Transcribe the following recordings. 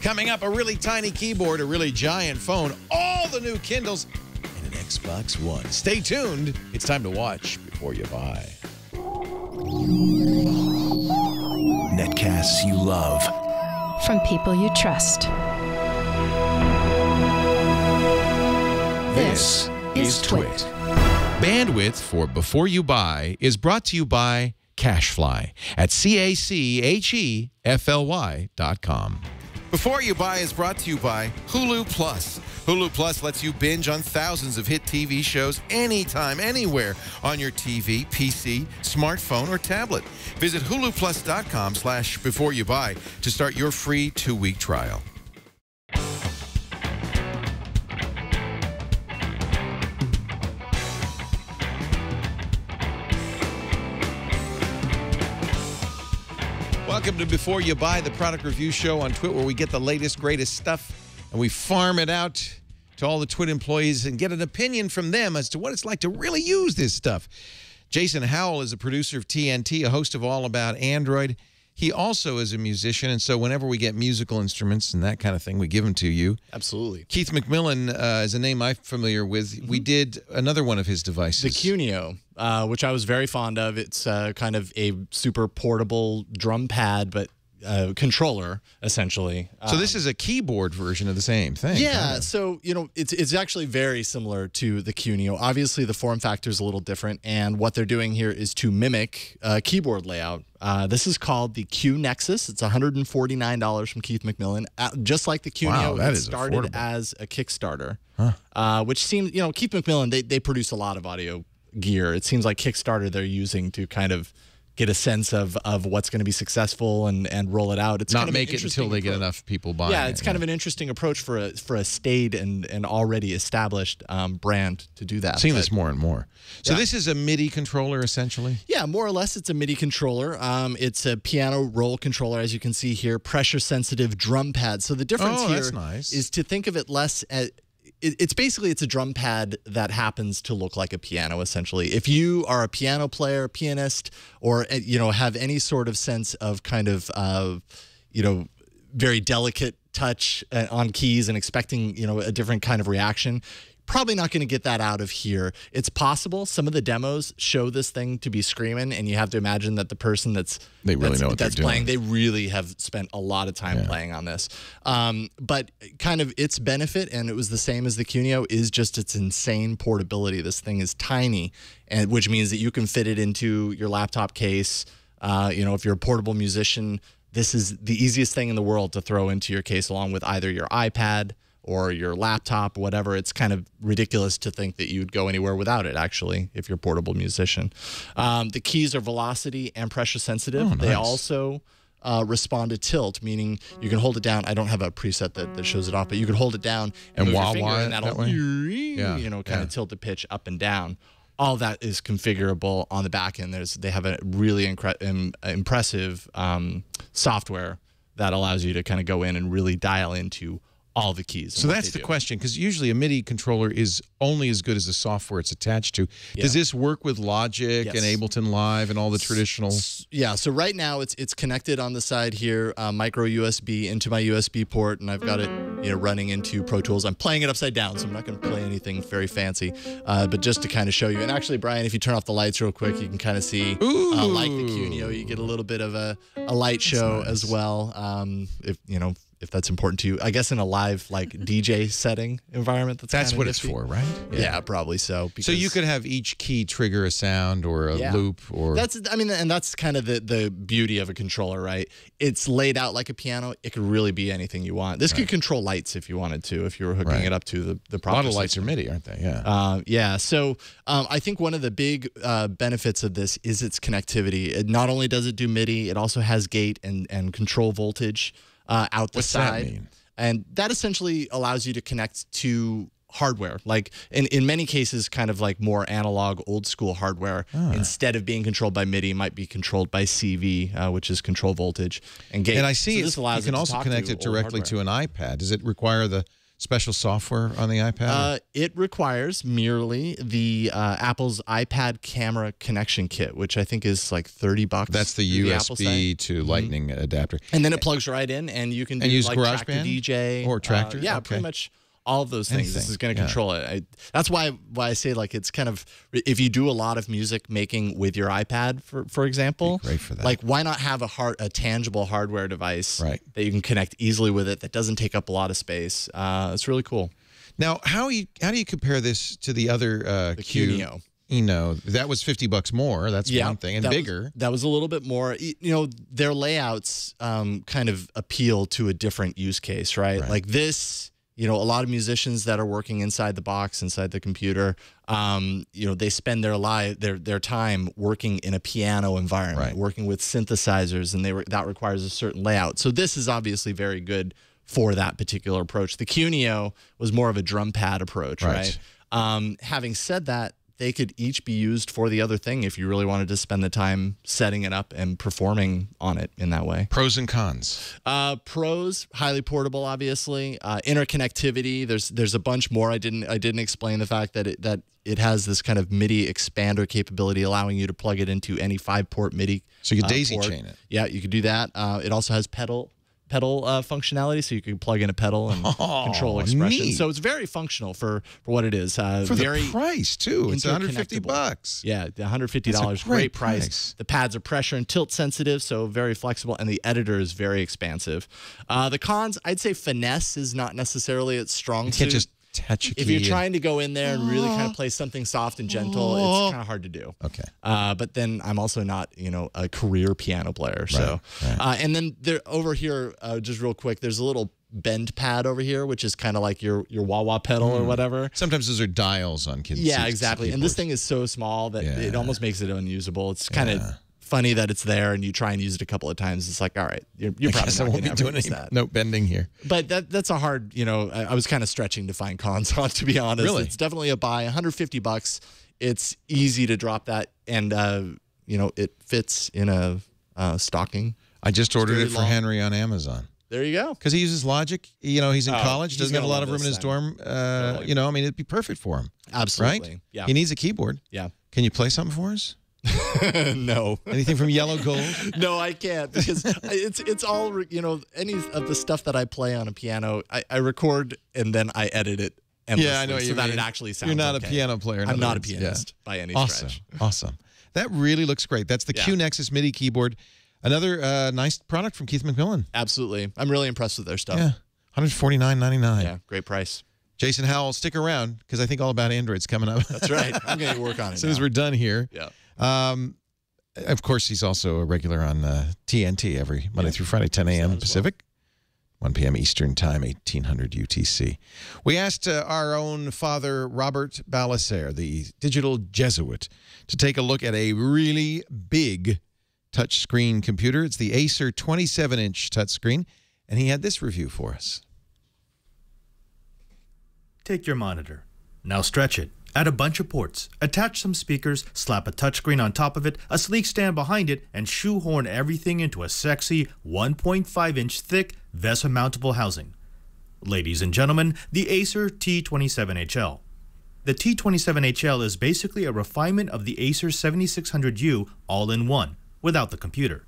Coming up, a really tiny keyboard, a really giant phone, all the new Kindles, and an Xbox One. Stay tuned. It's time to watch before you buy. Netcasts you love. From people you trust. This is Twit. Bandwidth for Before You Buy is brought to you by Cashfly at CACHEFLY.com. Before You Buy is brought to you by Hulu Plus. Hulu Plus lets you binge on thousands of hit TV shows anytime, anywhere on your TV, PC, smartphone, or tablet. Visit huluplus.com/beforeyoubuy to start your free 2-week trial. Welcome to Before You Buy, the product review show on Twit, where we get the latest, greatest stuff and we farm it out to all the Twit employees and get an opinion from them as to what it's like to really use this stuff. Jason Howell is a producer of TNT, a host of All About Android. He also is a musician, and so whenever we get musical instruments and that kind of thing, we give them to you. Absolutely. Keith McMillen is a name I'm familiar with. We did another one of his devices. The QNeo, which I was very fond of. It's kind of a super portable drum pad, but controller, essentially. So this is a keyboard version of the same thing. Yeah, kind of. so, you know, it's actually very similar to the QNeo. Obviously, the form factor is a little different, and what they're doing here is to mimic a keyboard layout. This is called the QNexus. It's $149 from Keith McMillen. Just like the QNeo, wow, that it is started affordable. as a Kickstarter, which seems, you know, Keith McMillen, they produce a lot of audio gear. It seems like Kickstarter they're using to kind of get a sense of what's going to be successful and roll it out. It's not kind of make it until they get enough people buying it. Yeah, it's kind of an interesting approach for a staid and already established brand to do that. Seeing this more and more. So Yeah. this is a MIDI controller, essentially? Yeah, more or less it's a MIDI controller. It's a piano roll controller, as you can see here, pressure-sensitive drum pad. So the difference here is to think of it less as... It's basically, it's a drum pad that happens to look like a piano, essentially. If you are a piano player, pianist, or, you know, have any sort of sense of kind of, you know, very delicate touch on keys and expecting, you know, a different kind of reaction, probably not going to get that out of here. It's possible. Some of the demos show this thing to be screaming, and you have to imagine that the person that's playing, they really have spent a lot of time playing on this. But kind of its benefit, and it was the same as the QNeo, is just its insane portability. This thing is tiny, and which means that you can fit it into your laptop case. You know, if you're a portable musician, this is the easiest thing in the world to throw into your case along with either your iPad or your laptop, whatever. It's kind of ridiculous to think that you'd go anywhere without it, actually, if you're a portable musician. The keys are velocity and pressure sensitive. Oh, nice. They also respond to tilt, meaning you can hold it down. I don't have a preset that shows it off, but you can hold it down and move your finger, and that'll, you know, kind of tilt the pitch up and down. All that is configurable on the back end. They have a really impressive software that allows you to kind of go in and really dial into all the keys. So that's the question, because usually a MIDI controller is only as good as the software it's attached to. Yeah. Does this work with Logic and Ableton Live and all the traditional? Yeah, so right now it's connected on the side here, micro USB into my USB port, and I've got it, you know, running into Pro Tools. I'm playing it upside down, so I'm not going to play anything very fancy, but just to kind of show you. And actually, Brian, if you turn off the lights real quick, you can kind of see, like the QNeo, you get a little bit of a light show as well. If you know, if that's important to you, I guess in a live like DJ setting environment, that's what nifty. It's for, right? Yeah, probably so. So you could have each key trigger a sound or a loop, or I mean, and that's kind of the beauty of a controller, right? It's laid out like a piano. It could really be anything you want. This could control lights if you wanted to, if you were hooking it up to the proper. A lot of lights are MIDI, aren't they? Yeah. Yeah. So I think one of the big benefits of this is its connectivity. It not only does it do MIDI, it also has gate and control voltage out the side. What's that mean? And that essentially allows you to connect to hardware, like in many cases kind of like more analog old school hardware. Instead of being controlled by MIDI, might be controlled by CV, which is control voltage and gate. And I see so this allows you can also connect it directly to an iPad. Does it require the special software on the iPad? It requires merely the Apple's iPad camera connection kit, which I think is like $30. That's the USB to Lightning adapter. And then it plugs right in, and you can use like GarageBand DJ or Tractor. Yeah, pretty much all of those things. This is going to control it. That's why I say like it's kind of, if you do a lot of music making with your iPad, for example, great for that. Like why not have a tangible hardware device that you can connect easily with it that doesn't take up a lot of space. It's really cool. Now, how do you compare this to the other the QNeo? That was $50 more. That's one thing, and bigger. That was a little bit more. Their layouts kind of appeal to a different use case, right? Like this. A lot of musicians that are working inside the box, inside the computer, they spend their time working in a piano environment, working with synthesizers, and that requires a certain layout. So this is obviously very good for that particular approach. The QNeo was more of a drum pad approach, right? Having said that, they could each be used for the other thing if you really wanted to spend the time setting it up and performing on it in that way. Pros and cons. Pros, highly portable, obviously. Interconnectivity. There's a bunch more. I didn't explain the fact that it has this kind of MIDI expander capability, allowing you to plug it into any 5-port MIDI. So you could daisy port. chain it. Yeah, you could do that. It also has pedal functionality, so you can plug in a pedal and control expression. Neat. So it's very functional for what it is. For the price too, it's $150. Yeah, $150. Great price. The pads are pressure and tilt sensitive, so very flexible, and the editor is very expansive. The cons, I'd say finesse is not necessarily its strong suit. You can't just touch a key. If you're trying to go in there and really kind of play something soft and gentle, it's kind of hard to do. Okay. But then I'm also not, a career piano player. So, and then there over here, just real quick, there's a little bend pad over here, which is kind of like your wah-wah pedal or whatever. Sometimes those are dials on kids. Yeah, exactly. And this thing is so small that it almost makes it unusable. It's kind of funny that it's there, and you try and use it a couple of times. It's like, all right, you're probably not going to doing that. No bending here. But that's a hard, I was kind of stretching to find cons on, to be honest. Really? It's definitely a buy. $150. It's easy to drop that, and it fits in a stocking. I just ordered it for Henry on Amazon. There you go. Because he uses Logic. He's in college, doesn't have a lot of room in his dorm. It'd be perfect for him. Absolutely. Right? Yeah. He needs a keyboard. Yeah. Can you play something for us? No. Anything from Yellow Gold? No, I can't, because it's all, any of the stuff that I play on a piano, I record and then I edit it endlessly. Yeah, I know what you mean. That it actually sounds You're not okay. a piano player. I'm not a pianist by any stretch. Awesome. That really looks great. That's the QNexus MIDI keyboard. Another nice product from Keith McMillen. Absolutely. I'm really impressed with their stuff. Yeah. $149.99. Yeah, great price. Jason Howell, stick around, because I think All About Android's coming up. That's right. I'm going to work on it as soon as we're done here. Yeah. Of course, he's also a regular on TNT every Monday through Friday, 10 a.m. Pacific, 1 p.m. Eastern Time, 1800 UTC. We asked our own Father Robert Balasser, the digital Jesuit, to take a look at a really big touchscreen computer. It's the Acer 27-inch touchscreen, and he had this review for us. Take your monitor. Now stretch it. Add a bunch of ports, attach some speakers, slap a touchscreen on top of it, a sleek stand behind it, and shoehorn everything into a sexy 1.5-inch thick VESA-mountable housing. Ladies and gentlemen, the Acer T272HL. The T272HL is basically a refinement of the Acer 7600U all-in-one, without the computer.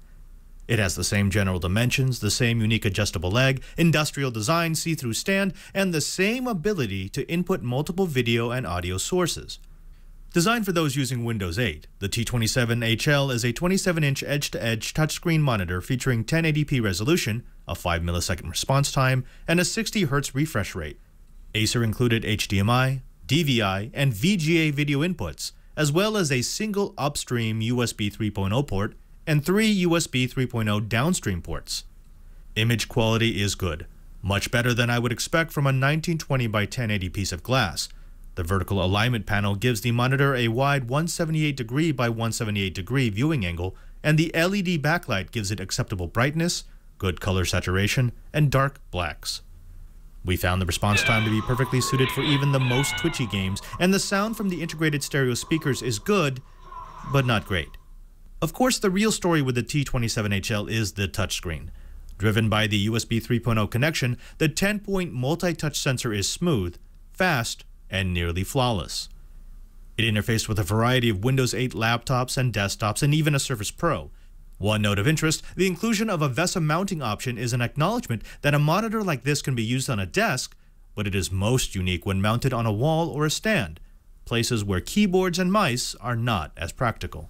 It has the same general dimensions, the same unique adjustable leg, industrial design, see-through stand, and the same ability to input multiple video and audio sources. Designed for those using Windows 8, the T27HL is a 27-inch edge-to-edge touchscreen monitor featuring 1080p resolution, a 5-millisecond response time, and a 60 Hz refresh rate. Acer included HDMI, DVI, and VGA video inputs, as well as a single upstream USB 3.0 port, and 3 USB 3.0 downstream ports. Image quality is good, much better than I would expect from a 1920 by 1080 piece of glass. The vertical alignment panel gives the monitor a wide 178 degree by 178 degree viewing angle, and the LED backlight gives it acceptable brightness, good color saturation, and dark blacks. We found the response time to be perfectly suited for even the most twitchy games, and the sound from the integrated stereo speakers is good, but not great. Of course, the real story with the T27HL is the touchscreen. Driven by the USB 3.0 connection, the 10-point multi-touch sensor is smooth, fast, and nearly flawless. It interfaced with a variety of Windows 8 laptops and desktops and even a Surface Pro. One note of interest, the inclusion of a VESA mounting option is an acknowledgement that a monitor like this can be used on a desk, but it is most unique when mounted on a wall or a stand, places where keyboards and mice are not as practical.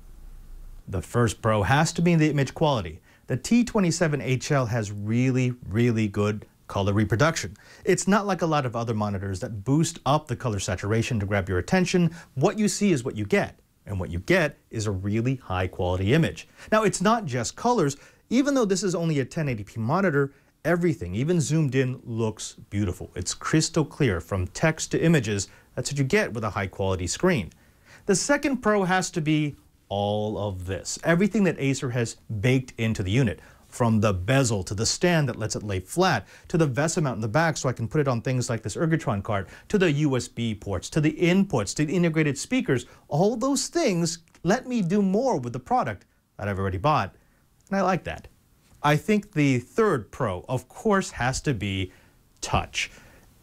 The first pro has to be the image quality. The T272HL has really good color reproduction. It's not like a lot of other monitors that boost up the color saturation to grab your attention. What you see is what you get, and what you get is a really high quality image. Now, it's not just colors. Even though this is only a 1080p monitor, everything, even zoomed in, looks beautiful. It's crystal clear from text to images. That's what you get with a high quality screen. The second pro has to be all of this. Everything that Acer has baked into the unit, from the bezel to the stand that lets it lay flat, to the VESA mount in the back so I can put it on things like this Ergotron cart, to the USB ports, to the inputs, to the integrated speakers. All those things let me do more with the product that I've already bought, and I like that. I think the third pro, of course, has to be touch.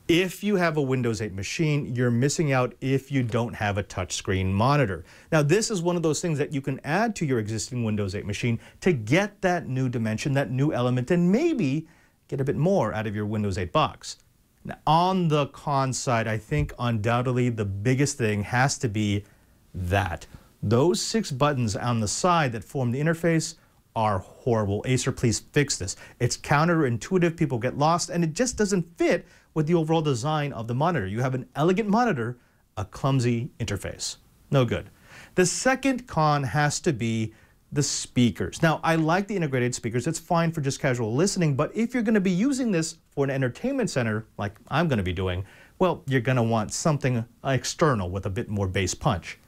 If you have a Windows 8 machine, you're missing out if you don't have a touchscreen monitor. Now, this is one of those things that you can add to your existing Windows 8 machine to get that new dimension, that new element, and maybe get a bit more out of your Windows 8 box. Now, on the con side, I think undoubtedly the biggest thing has to be that. Those 6 buttons on the side that form the interface are horrible. Acer, please fix this. It's counterintuitive, people get lost, and it just doesn't fit with the overall design of the monitor. You have an elegant monitor, a clumsy interface. No good. The second con has to be the speakers. Now, I like the integrated speakers. It's fine for just casual listening, but if you're going to be using this for an entertainment center, like I'm going to be doing, well, you're going to want something external with a bit more bass punch.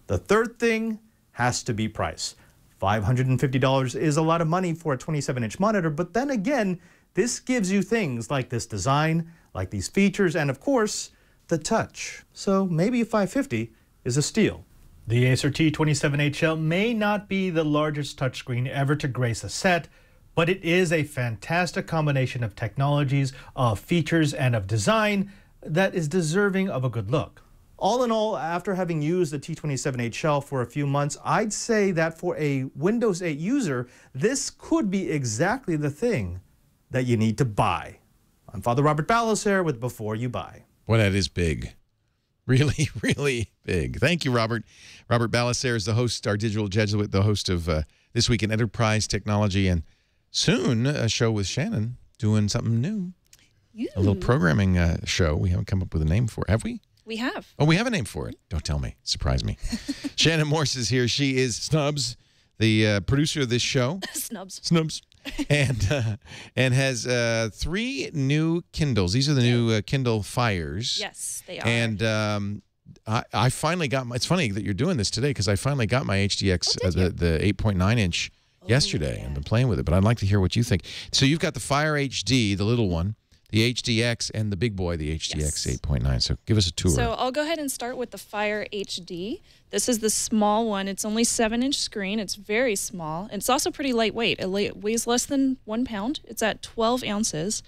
The third thing has to be price. $550 is a lot of money for a 27-inch monitor, but then again, this gives you things like this design, like these features, and of course, the touch. So maybe $550 is a steal. The Acer T272HL may not be the largest touchscreen ever to grace a set, but it is a fantastic combination of technologies, of features, and of design that is deserving of a good look. All in all, after having used the T272HL for a few months, I'd say that for a Windows 8 user, this could be exactly the thing that you need to buy. I'm Father Robert Ballecer with Before You Buy. Boy, that is big. Really, really big. Thank you, Robert. Robert Ballecer is the host, our digital Jesuit, the host of This Week in Enterprise Technology, and soon a show with Shannon doing something new. A little programming show. We haven't come up with a name for it, have we? We have. Oh, we have a name for it. Don't tell me. Surprise me. Shannon Morse is here. She is Snubs, the producer of this show. Snubs. And has 3 new Kindles. These are the new Kindle Fires. Yes, they are. And I finally got my, it's funny that you're doing this today because I finally got my HDX, the 8.9-inch yesterday, and been playing with it. But I'd like to hear what you think. So you've got the Fire HD, the little one, the HDX, and the big boy, the HDX 8.9. So give us a tour. So I'll go ahead and start with the Fire HD. This is the small one. It's only 7-inch screen. It's very small. And it's also pretty lightweight. It weighs less than 1 pound. It's at 12 ounces.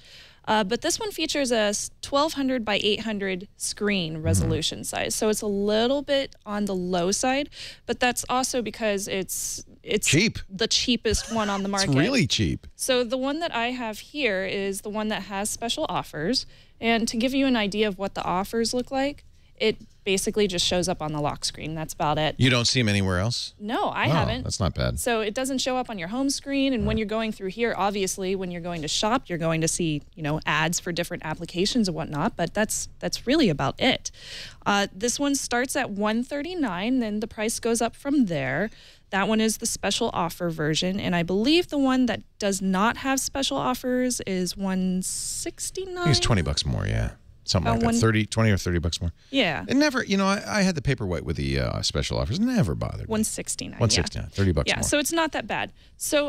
But this one features a 1200 by 800 screen resolution size. So it's a little bit on the low side, but that's also because it's cheap. The cheapest one on the market. It's really cheap. So the one that I have here is the one that has special offers. And to give you an idea of what the offers look like, it basically just shows up on the lock screen. That's about it. You don't see them anywhere else? No, I haven't. That's not bad. So it doesn't show up on your home screen. And when you're going through here, obviously, when you're going to shop, you're going to see, you know, ads for different applications and whatnot. But that's really about it. This one starts at $139. Then the price goes up from there. That one is the special offer version. And I believe the one that does not have special offers is $169. I think it's $20 more, yeah. Something like that, 20 or 30 bucks more. Yeah. It never, you know, I had the Paperwhite with the special offers. Never bothered me. $169. $169, yeah. 30 bucks more. Yeah, so it's not that bad. So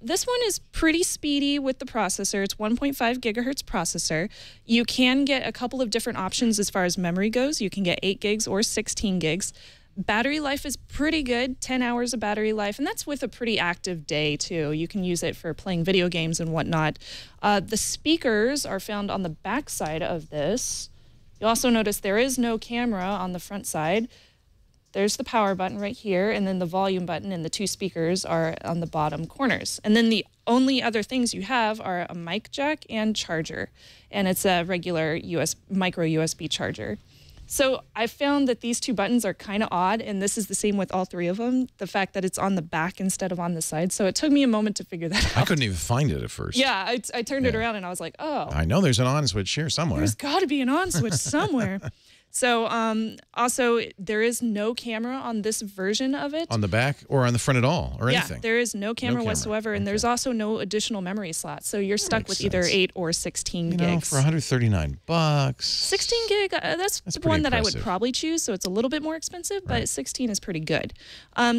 this one is pretty speedy with the processor. It's 1.5 gigahertz processor. You can get a couple of different options as far as memory goes. You can get 8 gigs or 16 gigs. Battery life is pretty good, 10 hours of battery life, and that's with a pretty active day too. You can use it for playing video games and whatnot. The speakers are found on the back side of this. You'll also notice there is no camera on the front side. There's the power button right here, and then the volume button and the 2 speakers are on the bottom corners. And then the only other things you have are a mic jack and charger, and it's a regular micro USB charger. So I found that these 2 buttons are kind of odd, and this is the same with all 3 of them, the fact that it's on the back instead of on the side. So it took me a moment to figure that out. I couldn't even find it at first. Yeah, I turned it around and I was like, oh. I know there's an on switch here somewhere. There's got to be an on switch somewhere. So also, there is no camera on this version of it. On the back or on the front at all or anything? Yeah, there is no camera whatsoever, and there's also no additional memory slot. So you're stuck with either 8 or 16 gigs. Know, for $139. 16 gig, that's the one that I would probably choose, so it's a little bit more expensive, but 16 is pretty good.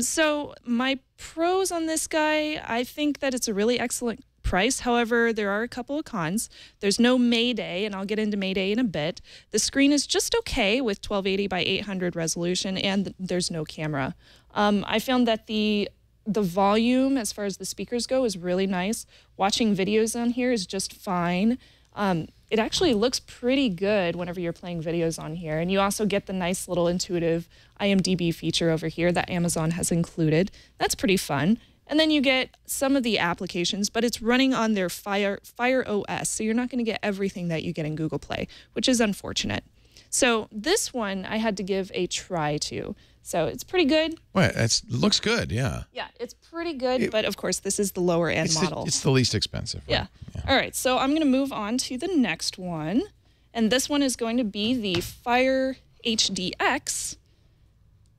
So my pros on this guy, I think that it's a really excellent price. However, there are a couple of cons. There's no Mayday, and I'll get into Mayday in a bit. The screen is just okay with 1280 by 800 resolution, and there's no camera. I found that the volume, as far as the speakers go, is really nice. Watching videos on here is just fine. It actually looks pretty good whenever you're playing videos on here, and you also get the nice little intuitive IMDb feature over here that Amazon has included. That's pretty fun. And then you get some of the applications, but it's running on their Fire OS, so you're not going to get everything that you get in Google Play, which is unfortunate. So this one I had to give a try to. So it's pretty good. Well, it looks good, yeah. Yeah, it's pretty good, but of course this is the lower end model. It's the least expensive. Right? Yeah. All right, so I'm going to move on to the next one, and this one is going to be the Fire HDX.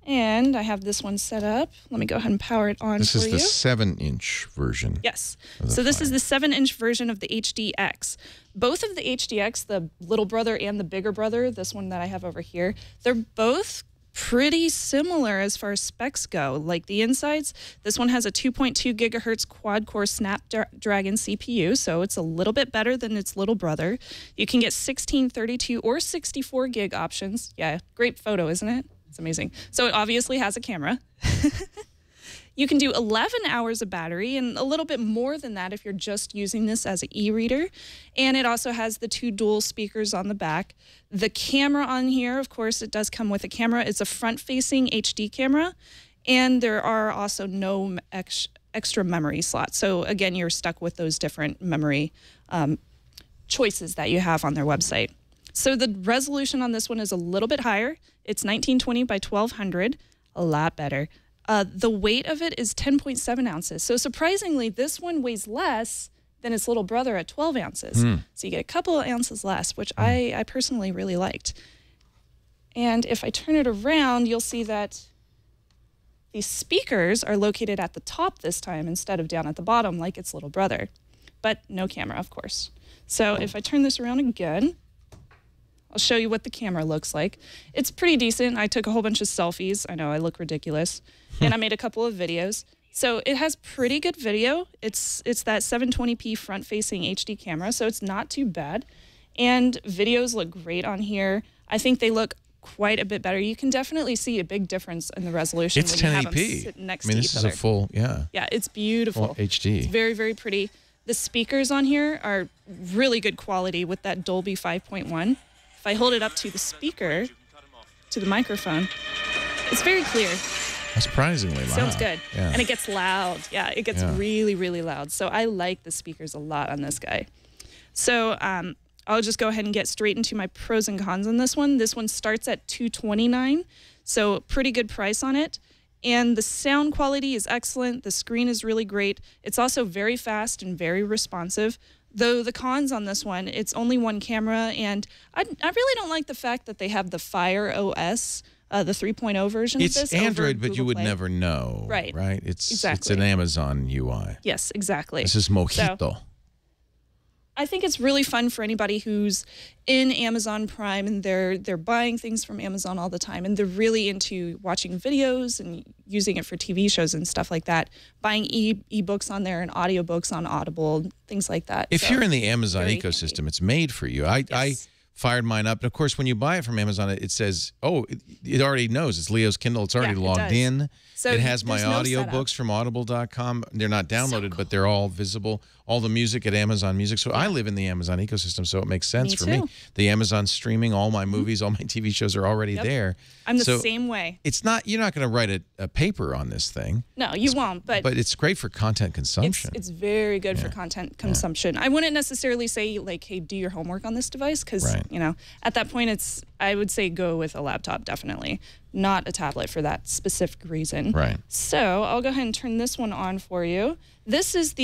And I have this one set up. Let me go ahead and power it on for you. This is the 7-inch version. Yes. So this is the 7-inch version of the HDX. Both of the HDX, the little brother and the bigger brother, this one that I have over here, they're both pretty similar as far as specs go. Like the insides, this one has a 2.2 gigahertz quad-core Snapdragon CPU, so it's a little bit better than its little brother. You can get 16, 32, or 64 gig options. Yeah, great photo, isn't it? It's amazing. So it obviously has a camera. You can do 11 hours of battery and a little bit more than that if you're just using this as an e-reader. And it also has the 2 dual speakers on the back. The camera on here, of course, it does come with a camera. It's a front-facing HD camera. And there are also no extra memory slots. So again, you're stuck with those different memory choices that you have on their website. So the resolution on this one is a little bit higher. It's 1920 by 1200, a lot better. The weight of it is 10.7 ounces. So surprisingly, this one weighs less than its little brother at 12 ounces. So you get a couple of ounces less, which I personally really liked. And if I turn it around, you'll see that the speakers are located at the top this time instead of down at the bottom like its little brother. But no camera, of course. So if I turn this around again, I'll show you what the camera looks like. It's pretty decent. I took a whole bunch of selfies. I know I look ridiculous. And I made a couple of videos. So it has pretty good video. It's that 720p front-facing HD camera, so it's not too bad. And videos look great on here. I think they look quite a bit better. You can definitely see a big difference in the resolution when you 1080p. have them sit next to each other. This is a full, yeah. Yeah, it's beautiful. Full HD. It's very, very pretty. The speakers on here are really good quality with that Dolby 5.1. If I hold it up to the speaker, to the microphone, it's very clear. Surprisingly loud. Sounds good. Yeah. And it gets loud. Yeah, it gets really, really loud. So I like the speakers a lot on this guy. So I'll just go ahead and get straight into my pros and cons on this one. This one starts at $229, so pretty good price on it. And the sound quality is excellent. The screen is really great. It's also very fast and very responsive. Though the cons on this one, it's only one camera, and I really don't like the fact that they have the Fire OS, the 3.0 version of this. It's Android, but Google you would Play. Never know. Right. Right? It's an Amazon UI. Yes, exactly. This is Mojito. So, I think it's really fun for anybody who's in Amazon Prime and they're buying things from Amazon all the time and they're really into watching videos and using it for TV shows and stuff like that, buying ebooks on there and audiobooks on Audible, things like that. If so, you're in the Amazon ecosystem, it's made for you. I fired mine up. And of course, when you buy it from Amazon, it says, oh, it already knows it's Leo's Kindle. It's already logged in. So it has my no audiobooks from audible.com. They're not downloaded, but they're all visible. All the music at Amazon Music. So I live in the Amazon ecosystem, so it makes sense for me. The Amazon streaming, all my movies, all my TV shows are already there. I'm the same way. It's not, you're not going to write a paper on this thing. No, you won't. But it's great for content consumption. It's very good for content consumption. I wouldn't necessarily say, like, hey, do your homework on this device, because, you know, at that point, I would say go with a laptop, definitely. Not a tablet for that specific reason. Right. So I'll go ahead and turn this one on for you. This is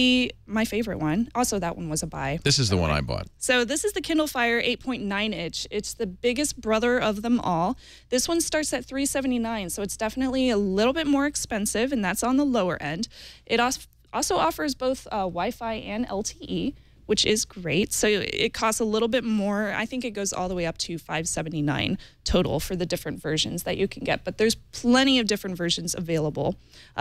my favorite one. Also, that one was a buy. This is the one I bought. So this is the Kindle Fire 8.9 inch. It's the biggest brother of them all. This one starts at $379, so it's definitely a little bit more expensive, and that's on the lower end. It also offers both Wi-Fi and LTE, which is great. So it costs a little bit more. I think it goes all the way up to $579 total for the different versions that you can get. But there's plenty of different versions available.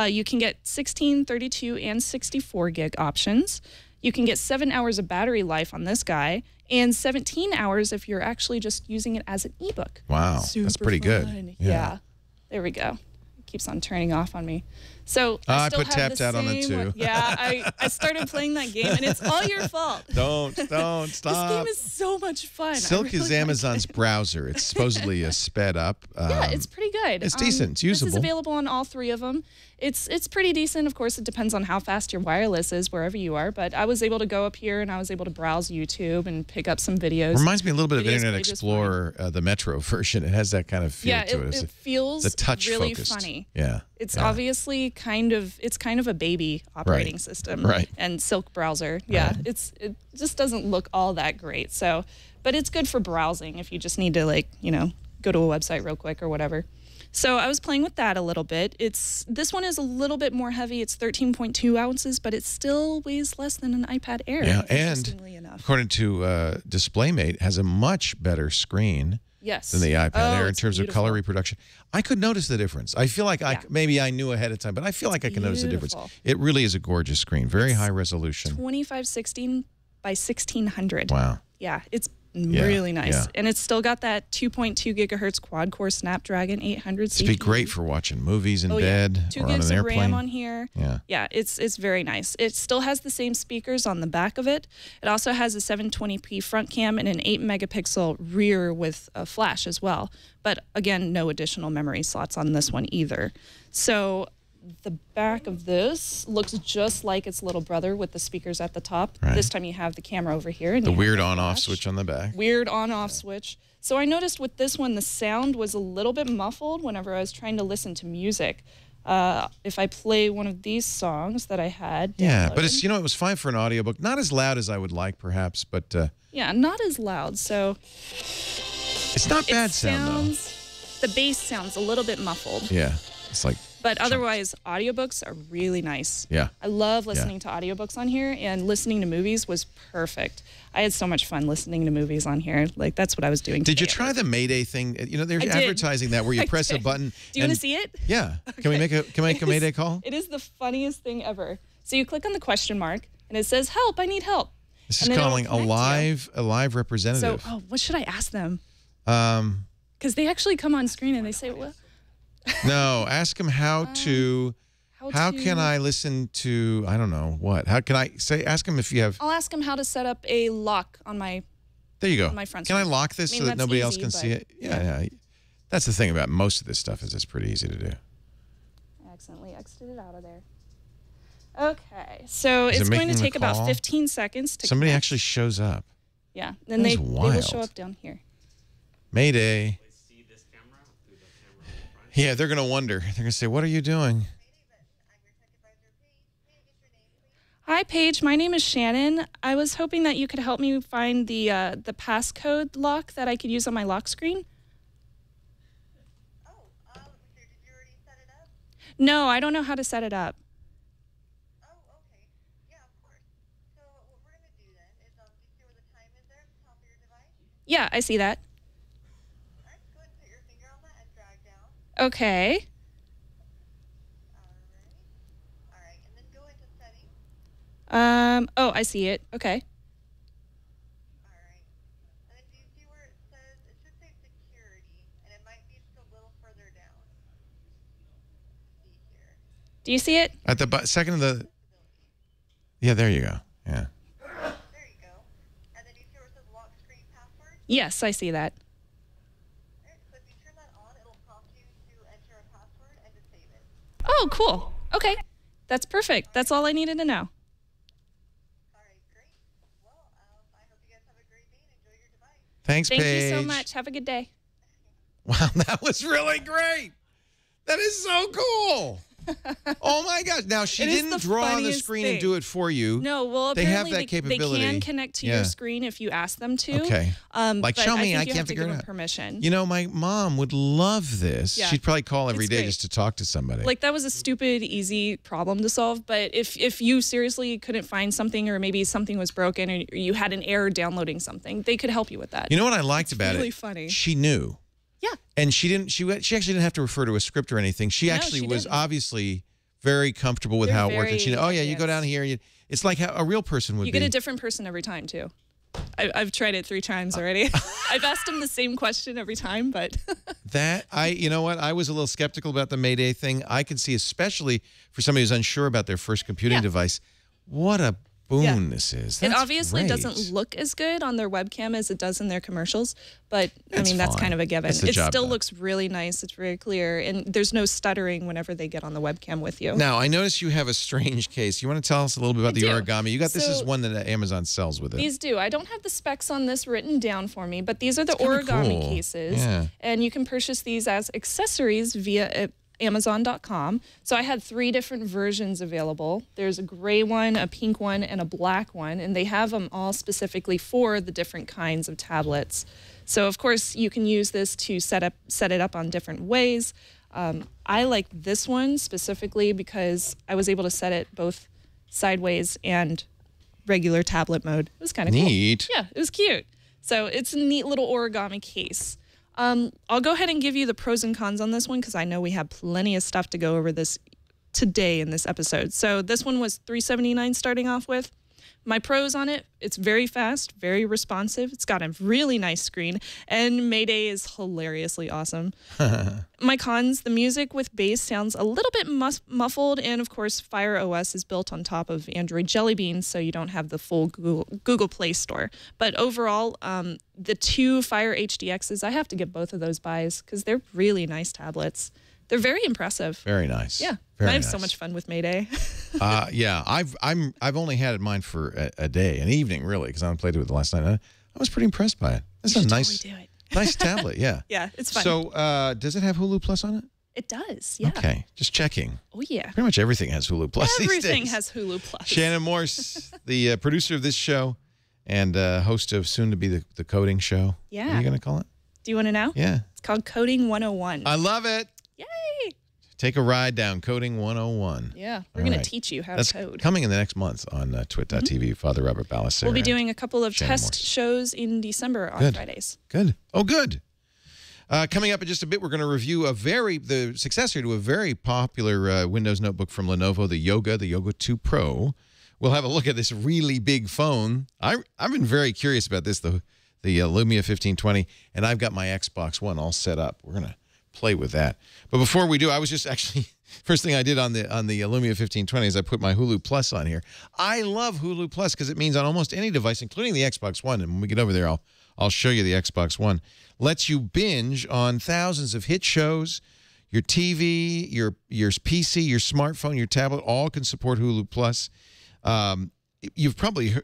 You can get 16, 32, and 64 gig options. You can get 7 hours of battery life on this guy, and 17 hours if you're actually just using it as an ebook. Wow, that's pretty good. Yeah, there we go. It keeps on turning off on me. So I put tapped out on it too. Yeah, I started playing that game, and it's all your fault. Don't stop. This game is so much fun. Silk is Amazon's browser. It's supposedly sped up. Yeah, it's pretty good. It's decent. It's usable. This is available on all three of them. It's pretty decent. Of course, it depends on how fast your wireless is wherever you are. But I was able to go up here, and I was able to browse YouTube and pick up some videos. Reminds me a little bit of Internet Explorer, the Metro version. It has that kind of feel to it. It feels really funny. Yeah. It's obviously kind of a baby operating system. Right. And Silk browser. Yeah. It just doesn't look all that great. So, but it's good for browsing if you just need to, like, you know, go to a website real quick or whatever. So I was playing with that a little bit. This one is a little bit more heavy. It's 13.2 ounces, but it still weighs less than an iPad Air. Yeah, and according to DisplayMate, has a much better screen than the iPad Air in terms of color reproduction. I could notice the difference. I feel like maybe I knew ahead of time, but I feel like I can notice the difference. It really is a gorgeous screen, very high resolution. 2516 by 1600. Wow. Yeah, it's really nice. Yeah. And it's still got that 2.2 gigahertz quad-core Snapdragon 800 CPU. It'd be great for watching movies in bed 2 or gigs on an of airplane. RAM on here. Yeah, it's very nice. It still has the same speakers on the back of it. It also has a 720p front cam and an 8-megapixel rear with a flash as well. But again, no additional memory slots on this one either. So the back of this looks just like its little brother with the speakers at the top. Right. This time you have the camera over here. And the weird on-off switch on the back. Weird on-off switch. So I noticed with this one, the sound was a little bit muffled whenever I was trying to listen to music. If I play one of these songs that I had downloaded. But it's, you know, it was fine for an audiobook. Not as loud as I would like, perhaps, but... yeah, not as loud, so... It's not bad sound, though. The bass sounds a little bit muffled. Yeah, it's like... But otherwise, audiobooks are really nice. Yeah. I love listening to audiobooks on here, and listening to movies was perfect. I had so much fun listening to movies on here. Like, that's what I was doing. Did you try the Mayday thing? You know, they're advertising that where you press a button. Do you want to see it? Yeah. Okay. Can we make a Mayday call? It is the funniest thing ever. So you click on the question mark, and it says, "Help, I need help." This is calling a live representative. So, what should I ask them? Because they actually come on screen and they say, "What?" No, ask them how can I listen to, I don't know, what? How can I say, ask them if you have. I'll ask them how to set up a lock on my. There you go. On my front Can I lock this so that nobody else can see it? Yeah. That's the thing about most of this stuff is it's pretty easy to do. I accidentally exited out of there. Okay, so it's going to take about 15 seconds to Somebody actually shows up. Yeah, then they will show up down here. Mayday. Yeah, they're going to wonder. They're going to say, what are you doing? Hi, Paige. My name is Shannon. I was hoping that you could help me find the passcode lock that I could use on my lock screen. Oh, did you already set it up? No, I don't know how to set it up. Oh, okay. Yeah, of course. So what we're going to do then is, do you see where the time is there at the top of your device? Yeah, I see that. Okay. All right, and then go into settings. Oh, I see it. Okay. All right. And then do you see where it Do you see it? At the second of the... Yeah, there you go. Yeah. There you go. And then you see where it says lock screen password? Yes, I see that. So if you turn that on, it'll prompt you to enter a password and to save it. Oh, cool. Okay. That's perfect. That's all I needed to know. All right, great. Well, I hope you guys have a great day and enjoy your device. Thanks, Thank Paige. you so much. Have a good day. Wow, that was really great. That is so cool. Oh my gosh! Now she didn't draw on the screen and do it for you. No, well, they have apparently that capability. They can connect to your screen if you ask them to. Okay. Like, show me. I you can't have to figure give it them out. Permission. You know, my mom would love this. Yeah. She'd probably call every It's day great. just to talk to somebody. Like, that was a stupid, easy problem to solve. But if you seriously couldn't find something, or maybe something was broken, or you had an error downloading something, they could help you with that. You know what I liked about really it? funny. She knew. Yeah. And she actually didn't have to refer to a script or anything. She actually she was didn't. obviously very comfortable with They're how it worked. And she, very oh yeah, you go down advanced. here. It's like how a real person would You be. get a different person every time, too. I've tried it 3 times already. I've asked them the same question every time, but... You know what? I was a little skeptical about the Mayday thing. I can see, especially for somebody who's unsure about their first computing device, what a boon this is. It That's obviously great. doesn't look as good on their webcam as it does in their commercials, but I mean, that's fine. kind of a given. Gets the It job still done. looks really nice. It's very clear, and there's no stuttering whenever they get on the webcam with you. Now, I notice you have a strange case. You want to tell us a little bit about the do. origami? You got this is So, one that Amazon sells with it. These do. I don't have the specs on this written down for me, but these are the kinda origami cool. cases. Yeah. And you can purchase these as accessories via Amazon.com. So I had 3 different versions available. There's a gray one, a pink one, and a black one, and they have them all specifically for the different kinds of tablets. So of course you can use this to set it up on different ways. I like this one specifically because I was able to set it both sideways and regular tablet mode. It was kind of cool. Neat. Yeah, it was cute. So it's a neat little origami case. I'll go ahead and give you the pros and cons on this one because I know we have plenty of stuff to go over this today in this episode. So this one was $379 starting off with. My pros on it, it's very fast, very responsive. It's got a really nice screen, and Mayday is hilariously awesome. My cons, the music with bass sounds a little bit muffled, and of course, Fire OS is built on top of Android Jelly Bean, so you don't have the full Google Play Store. But overall, the 2 Fire HDXs, I have to give both of those buys because they're really nice tablets. They're very impressive. Very nice. Yeah, Very I have nice. so much fun with Mayday. Yeah, I've only had mine for a day, an evening really, because I haven't played with it last night. I was pretty impressed by it. It's a nice, Totally do it. nice tablet. Yeah. Yeah, it's fun. So, does it have Hulu Plus on it? It does, yeah. Okay, just checking. Oh, yeah. Pretty much everything has Hulu Plus these Everything days. has Hulu Plus. Shannon Morse, the producer of this show and host of soon to be the coding show. Yeah. What are you going to call it? Do you want to know? Yeah. It's called Coding 101. I love it. Yay! Take a ride down Coding 101. Yeah, we're All going right. to teach you how That's to code. coming in the next month on twit.tv. Father Robert Ballasser. We'll be and doing a couple of Shannon test Morse. shows in December on Good. Fridays. Good. Oh, good. Coming up in just a bit, we're going to review the successor to a very popular Windows notebook from Lenovo, the Yoga 2 Pro. We'll have a look at this really big phone. I've been very curious about this, the Lumia 1520, and I've got my Xbox One all set up. We're going to play with that. But before we do, I was just actually first thing I did on the Lumia 1520 is I put my Hulu Plus on here. I love Hulu Plus because it means on almost any device, including the Xbox One. And when we get over there, I'll show you the Xbox One. Lets you binge on thousands of hit shows. Your TV, your PC, your smartphone, your tablet, all can support Hulu Plus. You've probably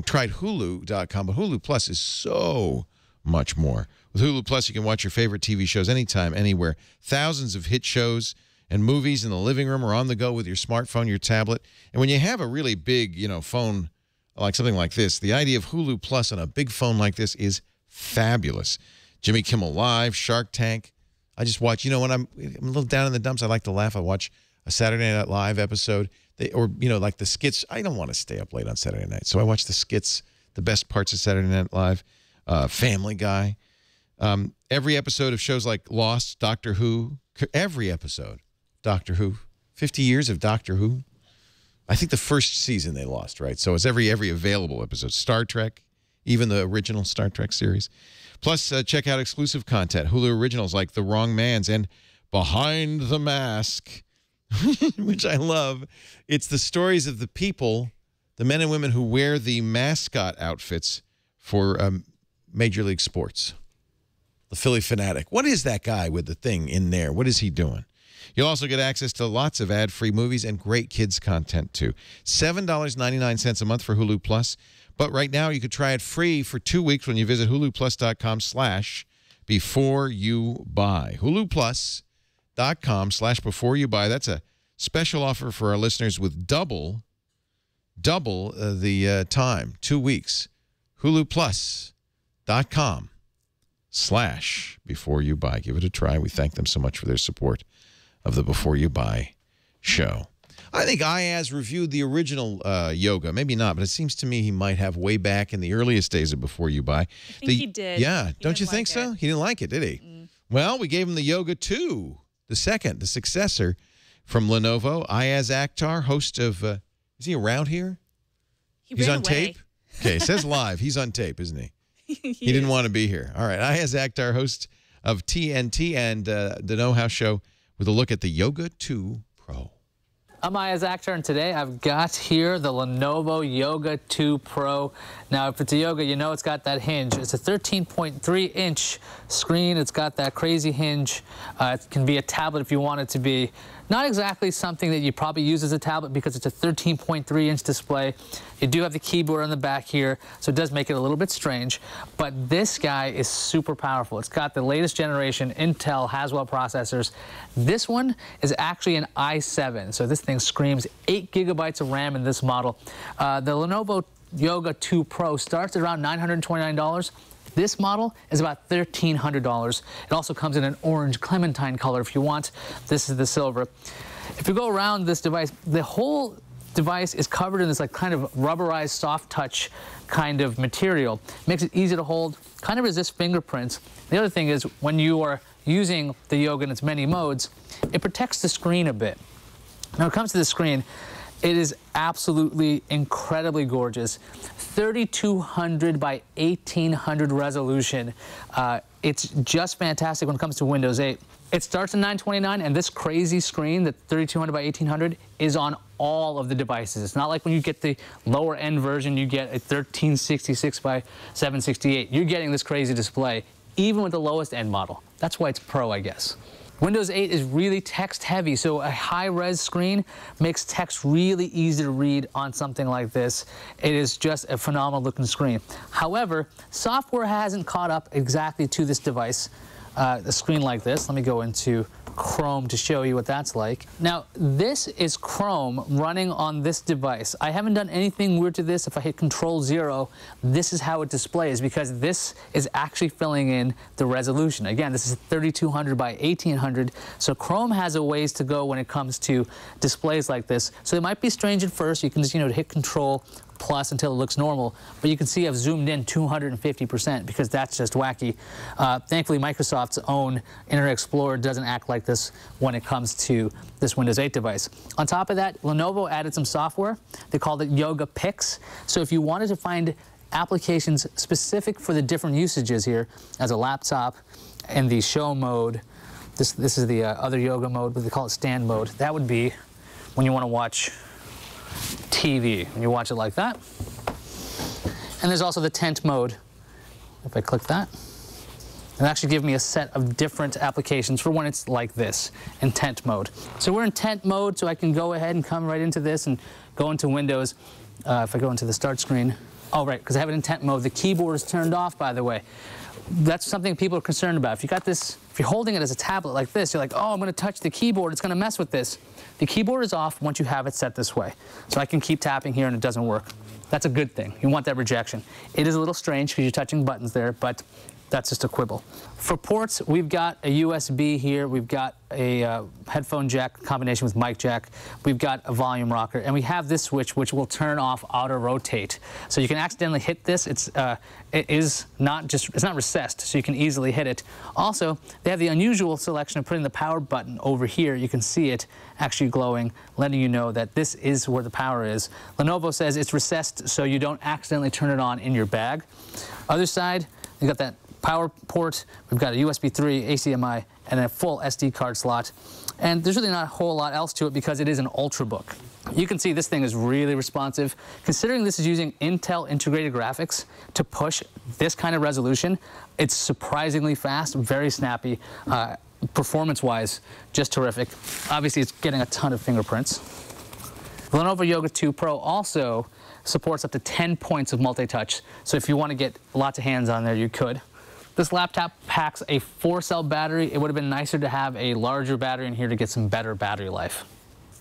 tried Hulu.com, but Hulu Plus is so much more. With Hulu Plus, you can watch your favorite TV shows anytime, anywhere. Thousands of hit shows and movies in the living room or on the go with your smartphone, your tablet. And when you have a really big, phone like something like this, the idea of Hulu Plus on a big phone like this is fabulous. Jimmy Kimmel Live, Shark Tank. I just watch, when I'm a little down in the dumps, I like to laugh. I watch a Saturday Night Live episode. Like the skits. I don't want to stay up late on Saturday night, so I watch the skits, the best parts of Saturday Night Live, Family Guy. Every episode of shows like Lost, Doctor Who, every episode, Doctor Who, 50 years of Doctor Who. I think the first season they lost, right? So it's every available episode. Star Trek, even the original Star Trek series. Plus, check out exclusive content, Hulu originals like The Wrong Man's and Behind the Mask. which I love. It's the stories of the people, the men and women who wear the mascot outfits for Major League Sports. The Philly Fanatic. What is that guy with the thing in there? What is he doing? You'll also get access to lots of ad-free movies and great kids content, too. $7.99 a month for Hulu Plus. But right now, you could try it free for 2 weeks when you visit huluplus.com/beforeyoubuy. huluplus.com/beforeyoubuy. That's a special offer for our listeners with double the time, 2 weeks. huluplus.com/beforeyoubuy. Give it a try. We thank them so much for their support of the Before You Buy show. I think Ayaz reviewed the original Yoga. Maybe not, but it seems to me he might have way back in the earliest days of Before You Buy. I think he did. Yeah, don't you think so? He didn't like it, did he? Well, we gave him the Yoga 2, the second, the successor from Lenovo. Ayaz Akhtar, host of, is he around here? He's on tape? Okay, it says live. He's on tape, isn't he? He didn't want to be here. All right, Ayaz Akhtar, host of TNT and the Know How Show, with a look at the Yoga 2 Pro. I'm Ayaz Akhtar, and today I've got here the Lenovo Yoga 2 Pro. Now, if it's a Yoga, you know it's got that hinge. It's a 13.3-inch screen. It's got that crazy hinge. It can be a tablet if you want it to be. Not exactly something that you probably use as a tablet because it's a 13.3-inch display. You do have the keyboard on the back here, so it does make it a little bit strange. But this guy is super powerful. It's got the latest generation Intel Haswell processors. This one is actually an i7, so this thing screams 8 gigabytes of RAM in this model. The Lenovo Yoga 2 Pro starts at around $929. This model is about $1,300. It also comes in an orange clementine color if you want. This is the silver. If you go around this device, the whole device is covered in this like kind of rubberized soft touch kind of material. Makes it easy to hold, kind of resists fingerprints. The other thing is when you are using the Yoga in its many modes, it protects the screen a bit. Now, when it comes to the screen, it is absolutely incredibly gorgeous. 3200 by 1800 resolution. It's just fantastic when it comes to Windows 8. It starts at $929, and this crazy screen, the 3200 by 1800, is on all of the devices. It's not like when you get the lower end version, you get a 1366 by 768. You're getting this crazy display, even with the lowest end model. That's why it's Pro, I guess. Windows 8 is really text heavy, so a high-res screen makes text really easy to read on something like this. It is just a phenomenal looking screen. However, software hasn't caught up exactly to this device. A screen like this. Let me go into Chrome to show you what that's like. Now, this is Chrome running on this device. I haven't done anything weird to this. If I hit Control-0, this is how it displays because this is actually filling in the resolution. Again, this is 3200 by 1800, so Chrome has a ways to go when it comes to displays like this. So it might be strange at first. You can just, hit Control plus until it looks normal, but you can see I've zoomed in 250% because that's just wacky. Thankfully, Microsoft's own Internet Explorer doesn't act like this when it comes to this Windows 8 device. On top of that, Lenovo added some software. They called it Yoga Picks. So if you wanted to find applications specific for the different usages here, as a laptop and the show mode, this is the other yoga mode, but they call it stand mode. That would be when you want to watch TV, when you watch it like that. And there's also the tent mode. If I click that, it'll actually give me a set of different applications for when it's like this, in tent mode. So we're in tent mode, so I can go ahead and come right into this and go into Windows. If I go into the start screen, oh right, because I have it in tent mode. The keyboard is turned off, by the way. That's something people are concerned about. If you got this, if you're holding it as a tablet like this, you're like, oh, I'm going to touch the keyboard. It's going to mess with this. The keyboard is off once you have it set this way. So I can keep tapping here and it doesn't work. That's a good thing. You want that rejection. It is a little strange because you're touching buttons there, but that's just a quibble. For ports, we've got a USB here. We've got a headphone jack combination with mic jack. We've got a volume rocker, and we have this switch which will turn off auto rotate. So you can accidentally hit this. It's not recessed, so you can easily hit it. Also, they have the unusual selection of putting the power button over here. You can see it actually glowing, letting you know that this is where the power is. Lenovo says it's recessed so you don't accidentally turn it on in your bag. Other side, you got that power port, we've got a USB 3, HDMI, and a full SD card slot. And there's really not a whole lot else to it because it is an Ultrabook. You can see this thing is really responsive. Considering this is using Intel integrated graphics to push this kind of resolution, it's surprisingly fast, very snappy. Performance-wise, just terrific. Obviously, it's getting a ton of fingerprints. The Lenovo Yoga 2 Pro also supports up to 10 points of multi-touch, so if you want to get lots of hands on there, you could. This laptop packs a 4-cell battery. It would have been nicer to have a larger battery in here to get some better battery life.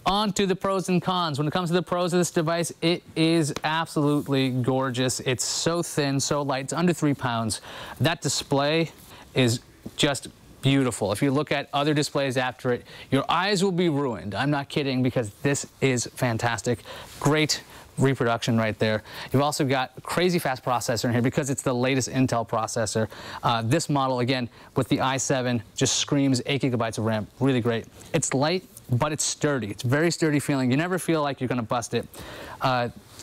On to the pros and cons. When it comes to the pros of this device, it is absolutely gorgeous. It's so thin, so light. It's under 3 pounds. That display is just beautiful. If you look at other displays after it, your eyes will be ruined. I'm not kidding, because this is fantastic. Great reproduction right there. You've also got a crazy fast processor in here because it's the latest Intel processor. This model, again, with the i7, just screams 8 gigabytes of RAM. Really great. It's light, but it's sturdy. It's very sturdy feeling. You never feel like you're going to bust it.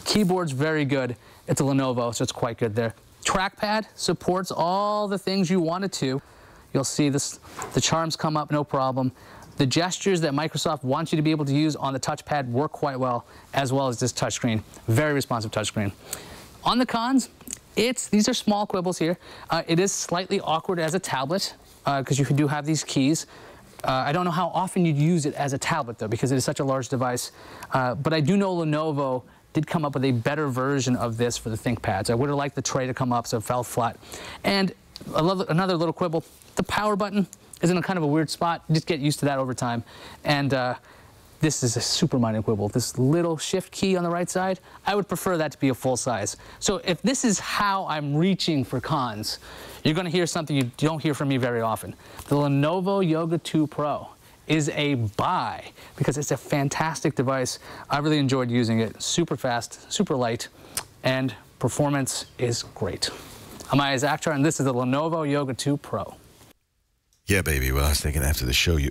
Keyboard's very good. It's a Lenovo, so it's quite good there. Trackpad supports all the things you want it to. You'll see this, the charms come up, no problem. The gestures that Microsoft wants you to be able to use on the touchpad work quite well as this touchscreen. Very responsive touchscreen. On the cons, these are small quibbles here. It is slightly awkward as a tablet because you do have these keys. I don't know how often you'd use it as a tablet though, because it is such a large device. But I do know Lenovo did come up with a better version of this for the ThinkPads. I would have liked the tray to come up so it fell flat. And another little quibble, the power button is in a kind of a weird spot. Just get used to that over time. And this is a super minor quibble. This little shift key on the right side, I would prefer that to be a full size. So if this is how I'm reaching for cons, you're going to hear something you don't hear from me very often. The Lenovo Yoga 2 Pro is a buy because it's a fantastic device. I really enjoyed using it. Super fast, super light, and performance is great. I'm Ayaz Akhtar, and this is the Lenovo Yoga 2 Pro. Yeah, baby. Well, I was thinking after the show you...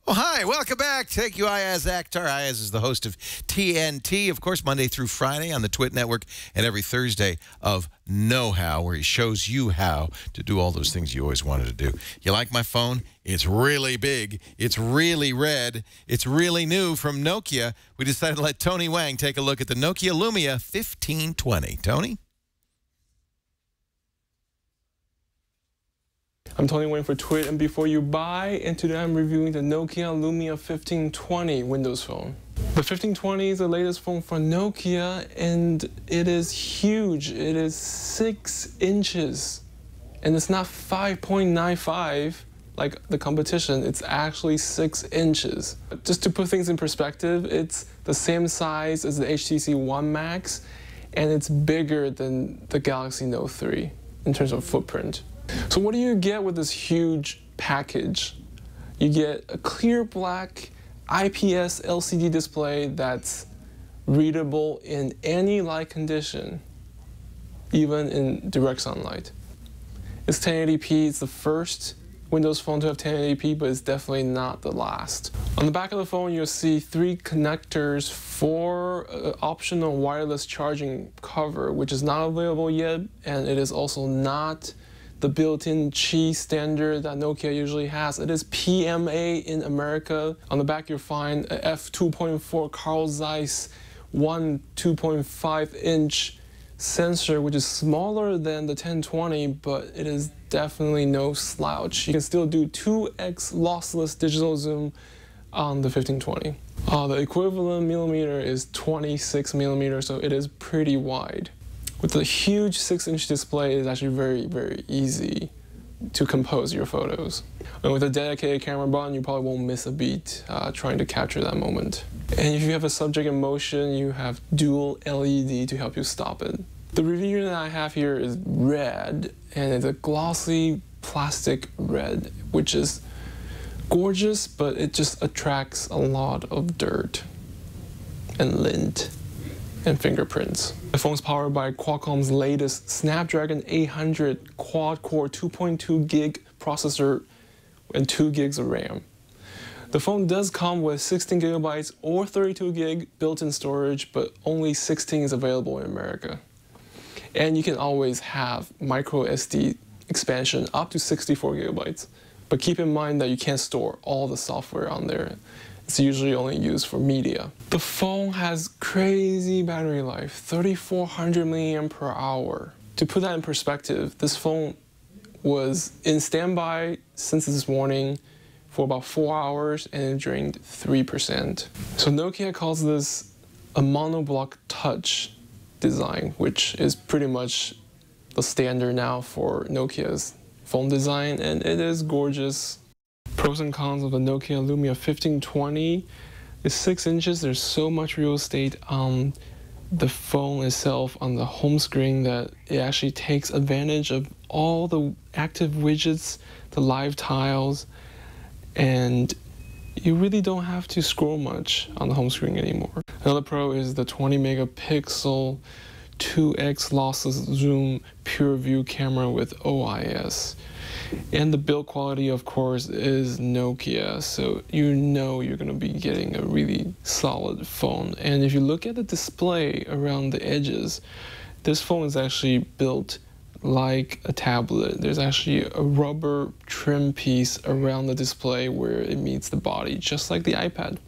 Oh, hi. Welcome back. Thank you, Ayaz Akhtar. Ayaz is the host of TNT, of course, Monday through Friday on the TWiT Network, and every Thursday of Know How, where he shows you how to do all those things you always wanted to do. You like my phone? It's really big. It's really red. It's really new from Nokia. We decided to let Tony Wang take a look at the Nokia Lumia 1520. Tony? I'm Tony Wang for TWiT, and before you buy, and today I'm reviewing the Nokia Lumia 1520 Windows Phone. The 1520 is the latest phone from Nokia, and it is huge. It is 6 inches, and it's not 5.95 like the competition. It's actually 6 inches. Just to put things in perspective, it's the same size as the HTC One Max, and it's bigger than the Galaxy Note 3 in terms of footprint. So what do you get with this huge package? You get a clear black IPS LCD display that's readable in any light condition, even in direct sunlight. It's 1080p. It's the first Windows phone to have 1080p, but it's definitely not the last. On the back of the phone, you'll see 3 connectors for optional wireless charging cover, which is not available yet, and it is also not the built-in Qi standard that Nokia usually has. It is PMA in America. On the back you'll find a f2.4 Carl Zeiss 2.5-inch sensor, which is smaller than the 1020, but it is definitely no slouch. You can still do 2x lossless digital zoom on the 1520. The equivalent millimeter is 26 millimeters, so it is pretty wide. With the huge 6-inch display, it's actually very, very easy to compose your photos. And with a dedicated camera button, you probably won't miss a beat trying to capture that moment. And if you have a subject in motion, you have dual LED to help you stop it. The review that I have here is red, and it's a glossy plastic red, which is gorgeous, but it just attracts a lot of dirt and lint and fingerprints. The phone's powered by Qualcomm's latest Snapdragon 800 quad-core 2.2 gig processor and 2 gigs of RAM. The phone does come with 16 gigabytes or 32 gig built-in storage, but only 16 is available in America. And you can always have micro SD expansion up to 64 gigabytes. But keep in mind that you can't store all the software on there. It's usually only used for media. The phone has crazy battery life, 3,400 milliamp per hour. To put that in perspective, this phone was in standby since this morning for about 4 hours and it drained 3%. So Nokia calls this a monoblock touch design, which is pretty much the standard now for Nokia's phone design, and it is gorgeous. Pros and cons of the Nokia Lumia 1520 is 6 inches. There's so much real estate on the phone itself, on the home screen, that it actually takes advantage of all the active widgets, the live tiles, and you really don't have to scroll much on the home screen anymore. Another pro is the 20 megapixel 2x lossless zoom pure view camera with OIS. And the build quality, of course, is Nokia, so you know you're going to be getting a really solid phone. And if you look at the display around the edges, this phone is actually built like a tablet. There's actually a rubber trim piece around the display where it meets the body, just like the iPad.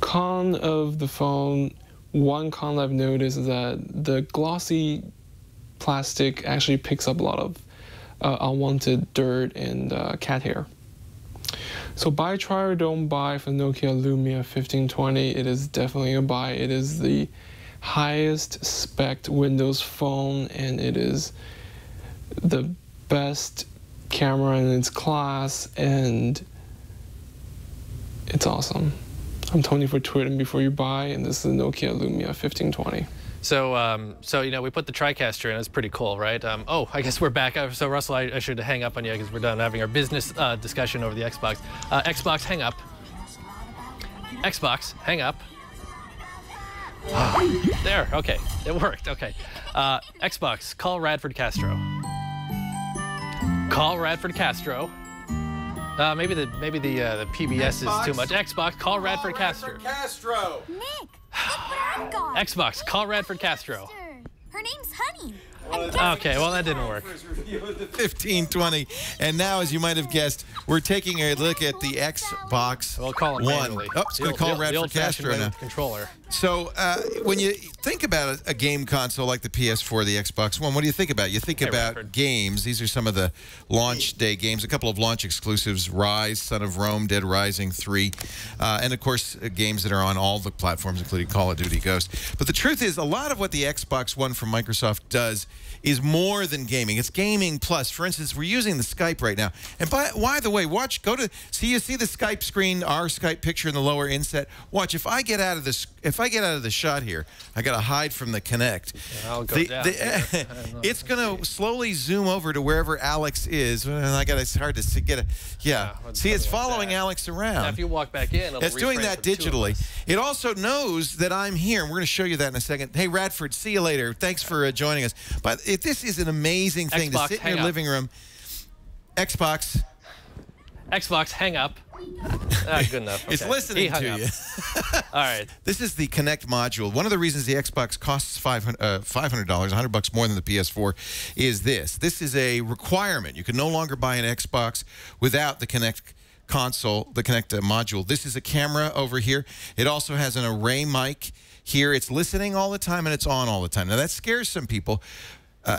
Con of the phone, one con I've noticed is that the glossy plastic actually picks up a lot of unwanted dirt and cat hair. So buy, try, or don't buy for Nokia Lumia 1520. It is definitely a buy. It is the highest spec Windows phone, and it is the best camera in its class, and it's awesome. I'm Tony for tweeting before you buy, and this is the Nokia Lumia 1520. So you know, we put the TriCaster in. It's pretty cool, right? Oh, I guess we're back. So Russell, I should hang up on you because we're done having our business discussion over the Xbox. Xbox, hang up. Xbox, hang up. There, okay, it worked. Okay, Xbox, call Radford Castro. Call Radford Castro. Maybe the PBS Xbox, is too much. Xbox, call Radford Castro. Nick, look what I've got. Xbox, call Radford Castro. Her name's Honey. Okay, well that didn't work. 1520, and now, as you might have guessed, we're taking a look at the Xbox We'll call it One. manually. Oh, it's going to call Radford Castro now. Controller. So when you think about a game console like the PS4, the Xbox One, what do you think about? You think about Radford. games. These are some of the launch day games. A couple of launch exclusives: Rise, Son of Rome, Dead Rising 3, and of course games that are on all the platforms, including Call of Duty Ghost. But the truth is, a lot of what the Xbox One from Microsoft does is more than gaming. It's gaming plus. For instance, we're using the Skype right now. And by the way, you see the Skype screen, our Skype picture in the lower inset. Watch, if I get out of the shot here, I got to hide from the Kinect. Yeah, I'll go down. It's going to slowly zoom over to wherever Alex is. And it's hard to get it. Yeah. See, it's following like Alex around. Now, if you walk back in, it's doing that digitally. It also knows that I'm here. And we're going to show you that in a second. Hey, Radford, see you later. Thanks for joining us. But this is an amazing thing Xbox, to sit in your living room. Xbox, hang up. Good enough. Okay. It's listening to you. All right. This is the Kinect module. One of the reasons the Xbox costs $500, $100 more than the PS4, is this. This is a requirement. You can no longer buy an Xbox without the Kinect console, the Kinect module. This is a camera over here. It also has an array mic here. It's listening all the time, and it's on all the time. Now, that scares some people.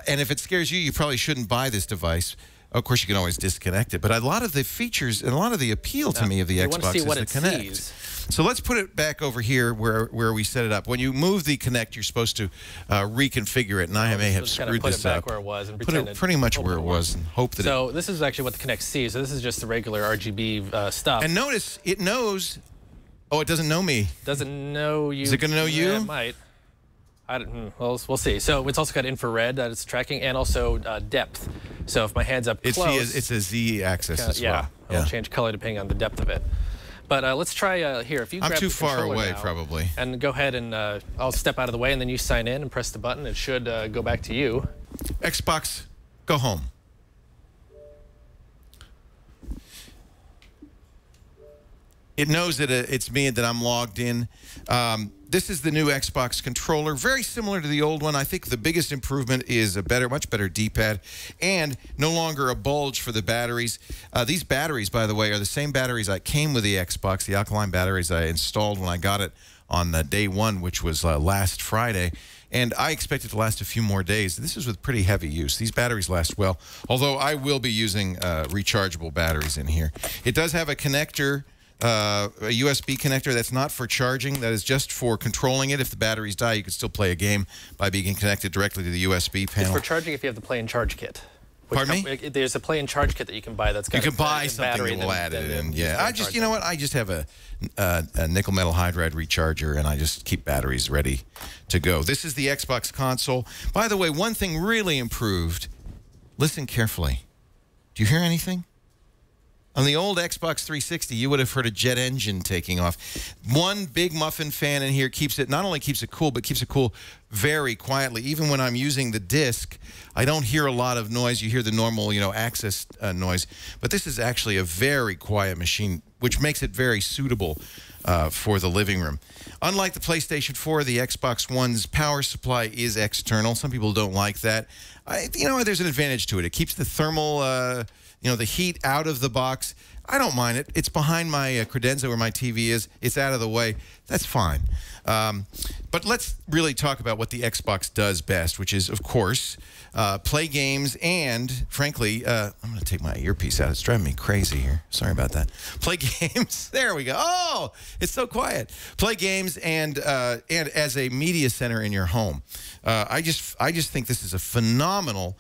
And if it scares you, you probably shouldn't buy this device. Of course, you can always disconnect it. But a lot of the features and a lot of the appeal to me of the Xbox is the Kinect. So let's put it back over here where we set it up. When you move the Kinect, you're supposed to reconfigure it. And I may have screwed this up. Put it back where it was and put it pretty much where it was and hope that So this is actually what the Kinect sees. So this is just the regular RGB stuff. And notice, it knows... Oh, it doesn't know me. Doesn't know you. Is it going to know you? Yeah, it might. Well, we'll see. So it's also got infrared that it's tracking, and also depth. So if my hand's up close, it's a Z-axis as well. Yeah, it'll change color depending on the depth of it. But let's try here. If you grab I'm too the far away, now, probably. And go ahead and I'll step out of the way, and then you sign in and press the button. It should go back to you. Xbox, go home. It knows that it's me, that I'm logged in. This is the new Xbox controller, very similar to the old one. I think the biggest improvement is a much better D-pad, and no longer a bulge for the batteries. These batteries, by the way, are the same batteries that came with the Xbox, the alkaline batteries I installed when I got it on day one, which was last Friday. And I expect it to last a few more days. This is with pretty heavy use. These batteries last well, although I will be using rechargeable batteries in here. It does have a connector, a USB connector that's not for charging. That is just for controlling it. If the batteries die, you can still play a game by being connected directly to the USB panel. It's for charging if you have the play and charge kit. Pardon me? There's a play and charge kit that you can buy that's got you can buy something that will add it in. Yeah, you know what? I just have a nickel metal hydride recharger, and I just keep batteries ready to go. This is the Xbox console. By the way, one thing really improved. Listen carefully. Do you hear anything? On the old Xbox 360, you would have heard a jet engine taking off. One big muffin fan in here keeps it, not only keeps it cool, but keeps it cool very quietly. Even when I'm using the disc, I don't hear a lot of noise. You hear the normal, access noise. But this is actually a very quiet machine, which makes it very suitable for the living room. Unlike the PlayStation 4, the Xbox One's power supply is external. Some people don't like that. There's an advantage to it. It keeps the thermal, the heat out of the box. I don't mind it. It's behind my credenza where my TV is. It's out of the way. That's fine. But let's really talk about what the Xbox does best, which is, of course, play games and, frankly, I'm going to take my earpiece out. It's driving me crazy here. Sorry about that. Play games. There we go. Oh, it's so quiet. Play games and as a media center in your home. I just think this is a phenomenal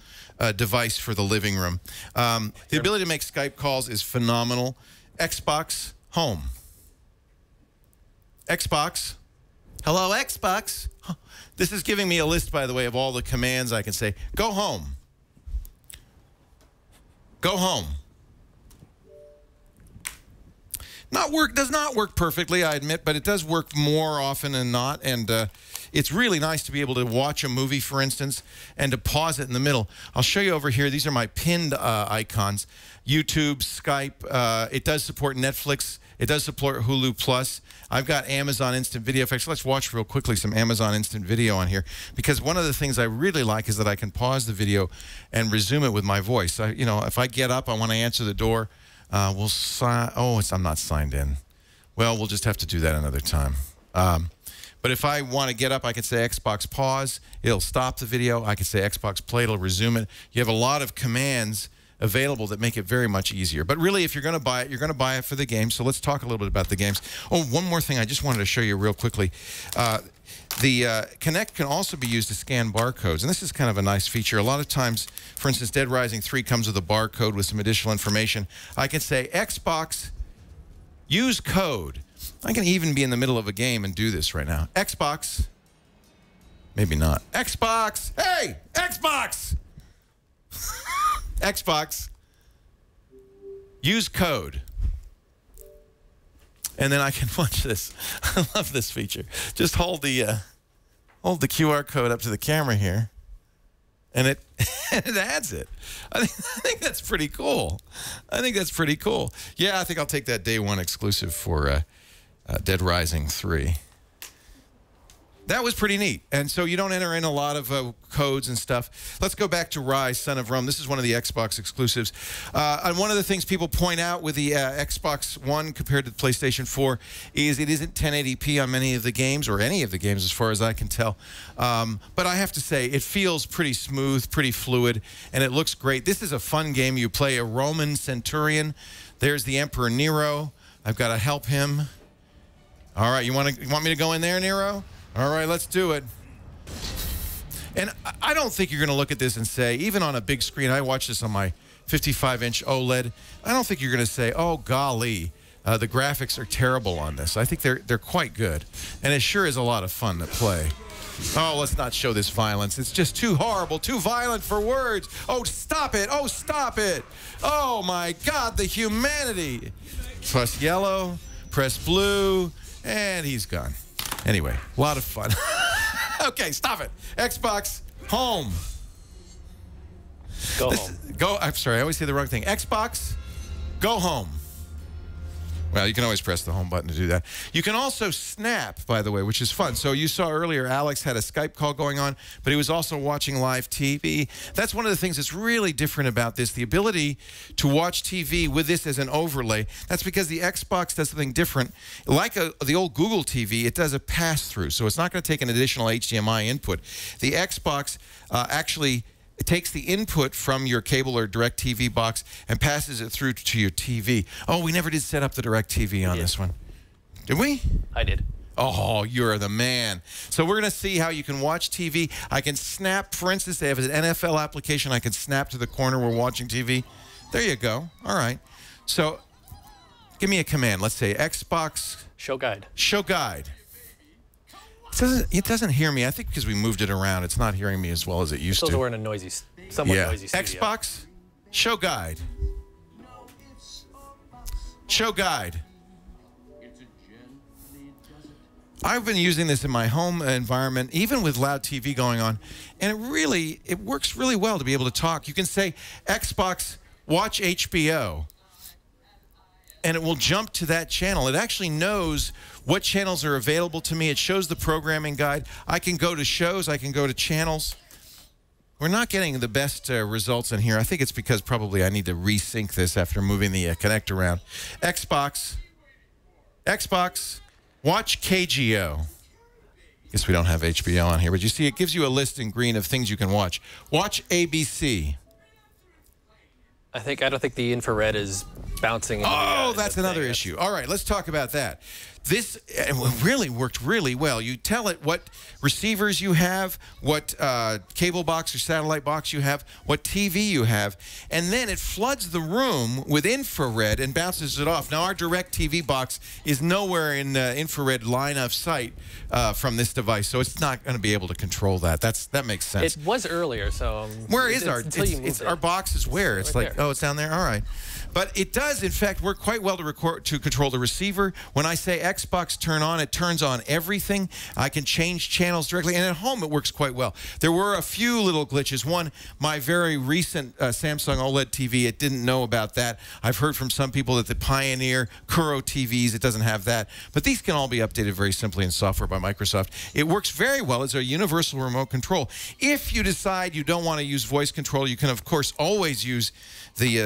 device for the living room. The ability to make Skype calls is phenomenal. Xbox Home. Xbox. Hello, Xbox. This is giving me a list, by the way, of all the commands I can say. Go home. Go home. Does not work perfectly, I admit, but it does work more often than not. And it's really nice to be able to watch a movie, for instance, and to pause it in the middle. I'll show you over here. These are my pinned icons. YouTube, Skype. It does support Netflix. It does support Hulu Plus. I've got Amazon Instant Video. In fact, let's watch real quickly some Amazon Instant Video on here, because one of the things I really like is that I can pause the video and resume it with my voice. If I get up, I want to answer the door. I'm not signed in. Well, we'll just have to do that another time. But if I want to get up, I can say Xbox pause. It'll stop the video. I can say Xbox play. It'll resume it. You have a lot of commands available that make it very much easier. But really, if you're going to buy it, you're going to buy it for the game. So let's talk a little bit about the games. Oh, one more thing I just wanted to show you real quickly. The Kinect can also be used to scan barcodes, and this is kind of a nice feature. A lot of times, for instance, Dead Rising 3 comes with a barcode with some additional information. I can say, Xbox, use code. I can even be in the middle of a game and do this right now. Xbox. Maybe not. Xbox. Hey, Xbox. Xbox. Use code. And then I can watch this. I love this feature. Just hold the QR code up to the camera here, and it adds it. I think that's pretty cool. I think that's pretty cool. Yeah, I think I'll take that day one exclusive for Dead Rising 3. That was pretty neat. And so you don't enter in a lot of codes and stuff. Let's go back to Rise, Son of Rome. This is one of the Xbox exclusives. And one of the things people point out with the Xbox One compared to the PlayStation 4 is it isn't 1080p on many of the games, or any of the games as far as I can tell. But I have to say, it feels pretty smooth, pretty fluid, and it looks great. This is a fun game. You play a Roman centurion. There's the Emperor Nero. I've got to help him. All right, you want me to go in there, Nero? All right, let's do it. And I don't think you're going to look at this and say, even on a big screen, I watch this on my 55-inch OLED, I don't think you're going to say, oh, golly, the graphics are terrible on this. I think they're quite good. And it sure is a lot of fun to play. Oh, let's not show this violence. It's just too horrible, too violent for words. Oh, stop it. Oh, stop it. Oh, my God, the humanity. Press yellow, press blue, and he's gone. Anyway, a lot of fun. Okay, stop it. Xbox home. Go home. I'm sorry, I always say the wrong thing. Xbox, go home. Well, you can always press the home button to do that. You can also snap, by the way, which is fun. So you saw earlier Alex had a Skype call going on, but he was also watching live TV. That's one of the things that's really different about this, the ability to watch TV with this as an overlay. That's because the Xbox does something different. Like the old Google TV, it does a pass-through, so it's not going to take an additional HDMI input. The Xbox actually... It takes the input from your cable or DirecTV box and passes it through to your TV. Oh, we never did set up the DirecTV on this one. Did we? I did. Oh, you're the man. So we're going to see how you can watch TV. I can snap, for instance, they have an NFL application. I can snap to the corner we're watching TV. There you go. All right. So give me a command. Let's say Xbox. Show guide. Show guide. It doesn't hear me. I think because we moved it around, it's not hearing me as well as it used to. We're in a noisy, somewhat noisy studio. Xbox, show guide. Show guide. I've been using this in my home environment, even with loud TV going on, and it works really well to be able to talk. You can say, Xbox, watch HBO. And it will jump to that channel. It actually knows what channels are available to me. It shows the programming guide. I can go to shows. I can go to channels. We're not getting the best results in here. I think it's because probably I need to resync this after moving the Kinect around. Xbox, watch KGO. Guess we don't have HBO on here, but you see it gives you a list in green of things you can watch. Watch ABC. I don't think the infrared is bouncing. That's another issue. All right, let's talk about that. This really worked really well. You tell it what receivers you have, what cable box or satellite box you have, what TV you have, and then it floods the room with infrared and bounces it off. Now, our DirecTV box is nowhere in infrared line of sight from this device, so it's not going to be able to control that. That makes sense. It was earlier, so... Where is our... Our box is where? It's like, oh, it's down there? All right. But it does, in fact, work quite well to control the receiver. When I say Xbox turn on, it turns on everything. I can change channels directly, and at home it works quite well. There were a few little glitches. One, my very recent Samsung OLED TV, it didn't know about that. I've heard from some people that the Pioneer, Kuro TVs, it doesn't have that. But these can all be updated very simply in software by Microsoft. It works very well as a universal remote control. If you decide you don't want to use voice control, you can, of course, always use the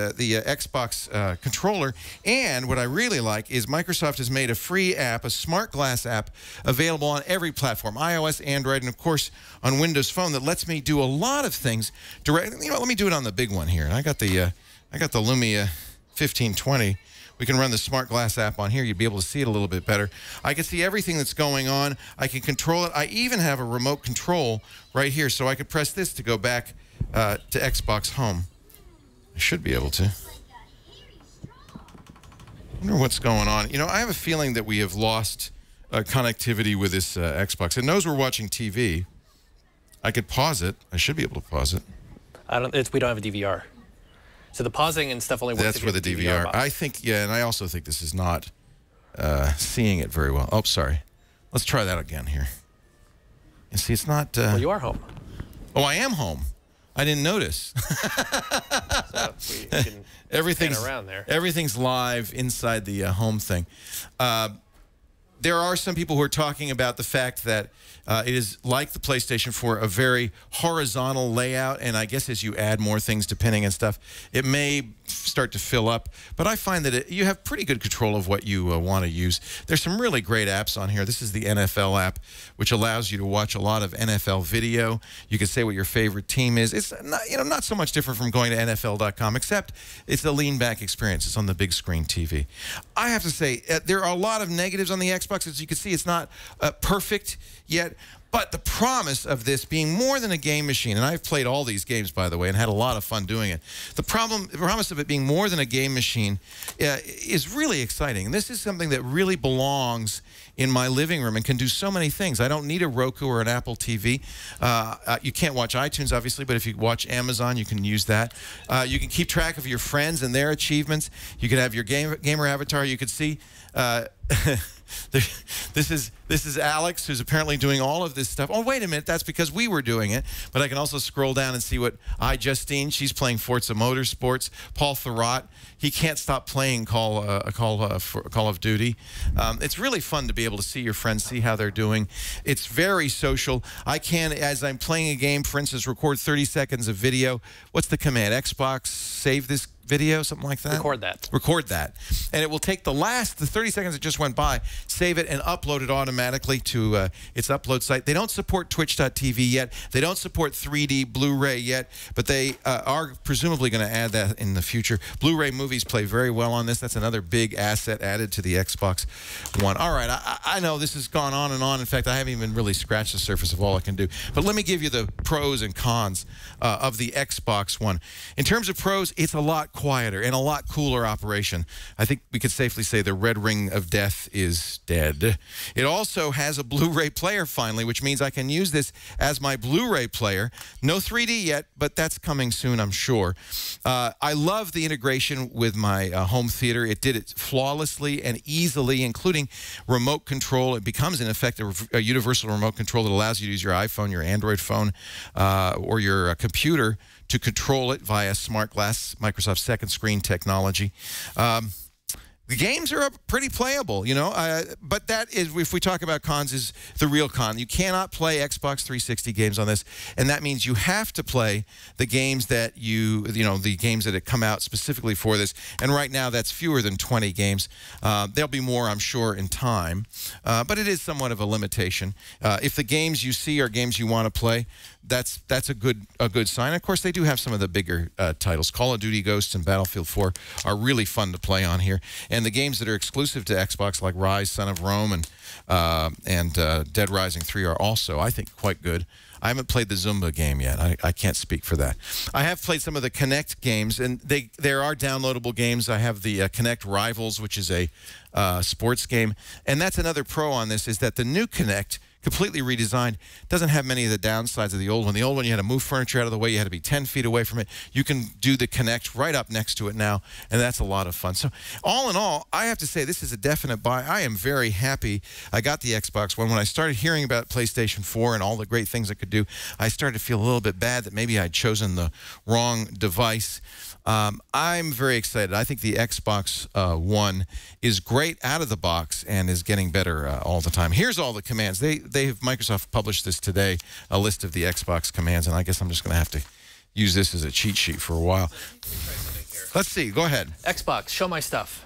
Xbox controller. And what I really like is Microsoft has made a free app, a smart glass app, available on every platform, iOS, Android, and of course on Windows Phone, that lets me do a lot of things directly. You know, let me do it on the big one here. And I got the Lumia 1520. We can run the smart glass app on here. You'd be able to see it a little bit better. I can see everything that's going on. I can control it. I even have a remote control right here, so I could press this to go back to Xbox Home. I should be able to. I wonder what's going on. You know, I have a feeling that we have lost connectivity with this Xbox. It knows we're watching TV. I could pause it. I should be able to pause it. We don't have a DVR. So the pausing and stuff only works. That's for the DVR. Box. I think, yeah, and I also think this is not seeing it very well. Oh, sorry. Let's try that again here. You see, it's not... well, you are home. Oh, I am home. I didn't notice. So we can everything's around there. Everything's live inside the home thing. There are some people who are talking about the fact that it is like the PlayStation 4, a very horizontal layout, and I guess as you add more things to pinning and stuff, it may start to fill up. But I find that you have pretty good control of what you want to use. There's some really great apps on here. This is the NFL app, which allows you to watch a lot of NFL video. You can say what your favorite team is. It's not so much different from going to NFL.com, except it's a lean-back experience. It's on the big screen TV. I have to say, there are a lot of negatives on the Xbox. As you can see, it's not perfect yet. But the promise of this being more than a game machine, and I've played all these games, by the way, and had a lot of fun doing it. The promise of it being more than a game machine is really exciting. And this is something that really belongs in my living room and can do so many things. I don't need a Roku or an Apple TV. You can't watch iTunes, obviously, but if you watch Amazon, you can use that. You can keep track of your friends and their achievements. You can have your gamer avatar. You can see... This is Alex, who's apparently doing all of this stuff. Oh, wait a minute. That's because we were doing it. But I can also scroll down and see what Justine, she's playing Forza Motorsports. Paul Thurrott, he can't stop playing Call of Duty. It's really fun to be able to see your friends, see how they're doing. It's very social. I can, as I'm playing a game, for instance, record 30 seconds of video. What's the command? Xbox, save this video, something like that? Record that. Record that. And it will take the 30 seconds that just went by, save it, and upload it automatically to its upload site. They don't support Twitch.tv yet. They don't support 3D Blu-ray yet, but they are presumably going to add that in the future. Blu-ray movies play very well on this. That's another big asset added to the Xbox One. All right, I know this has gone on and on. In fact, I haven't even really scratched the surface of all I can do. But let me give you the pros and cons of the Xbox One. In terms of pros, it's a lot quieter and a lot cooler operation. I think we could safely say the red ring of death is dead. It also has a Blu-ray player finally, which means I can use this as my Blu-ray player. No 3D yet, but that's coming soon, I'm sure. I love the integration with my home theater. It did it flawlessly and easily, including remote control. It becomes, in effect, a universal remote control that allows you to use your iPhone, your Android phone, or your computer to control it via smart glass, Microsoft's second screen technology. The games are pretty playable, you know, but that is, if we talk about cons, is the real con. You cannot play Xbox 360 games on this, and that means you have to play the games that the games that come out specifically for this, and right now that's fewer than 20 games. There'll be more, I'm sure, in time, but it is somewhat of a limitation. If the games you see are games you want to play, that's a good sign. Of course, they do have some of the bigger titles. Call of Duty Ghosts and Battlefield 4 are really fun to play on here. And the games that are exclusive to Xbox, like Rise, Son of Rome, and Dead Rising 3 are also, I think, quite good. I haven't played the Zumba game yet. I can't speak for that. I have played some of the Kinect games, and there are downloadable games. I have the Kinect Rivals, which is a sports game. And that's another pro on this, is that the new Kinect, completely redesigned, doesn't have many of the downsides of the old one. The old one, you had to move furniture out of the way. You had to be 10 feet away from it. You can do the Kinect right up next to it now, and that's a lot of fun. So all in all, I have to say this is a definite buy. I am very happy I got the Xbox One. When I started hearing about PlayStation 4 and all the great things it could do, I started to feel a little bit bad that maybe I'd chosen the wrong device. I'm very excited. I think the Xbox One is great out of the box and is getting better all the time. Here's all the commands. Microsoft published this today, a list of the Xbox commands, and I guess I'm just going to have to use this as a cheat sheet for a while. Let's see. Go ahead. Xbox, show my stuff.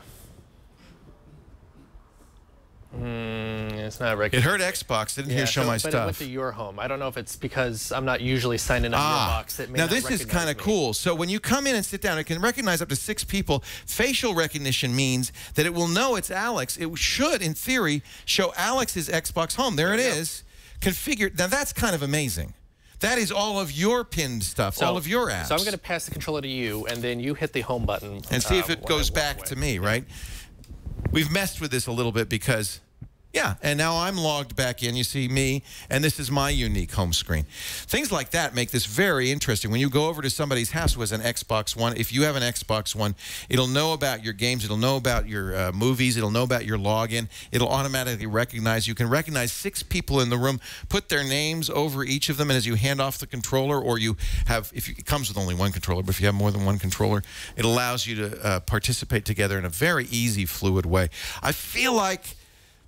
It's not recognized. It heard Xbox. Didn't hear show my stuff. But it went to your home. I don't know if it's because I'm not usually signed in on your box. It may now not this is kind of cool. So when you come in and sit down, it can recognize up to 6 people. Facial recognition means that it will know it's Alex. It should, in theory, show Alex's Xbox home. There it is. Configured. Now that's kind of amazing. That is all of your pinned stuff, all of your apps. So I'm going to pass the controller to you, and then you hit the home button. And see if it goes back to me, right? We've messed with this a little bit because, yeah, and now I'm logged back in. You see me, and this is my unique home screen. Things like that make this very interesting. When you go over to somebody's house who has an Xbox One, if you have an Xbox One, it'll know about your games. It'll know about your movies. It'll know about your login. It'll automatically recognize. You can recognize 6 people in the room, put their names over each of them, and as you hand off the controller, or you have, it comes with only one controller, but if you have more than one controller, it allows you to participate together in a very easy, fluid way. I feel like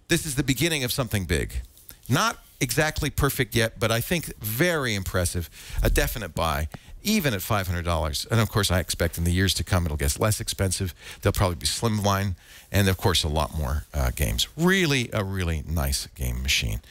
this is the beginning of something big. Not exactly perfect yet, but I think very impressive. A definite buy, even at $500. And of course, I expect in the years to come, it'll get less expensive. They'll probably be slimline, and of course, a lot more games. Really, a really nice game machine.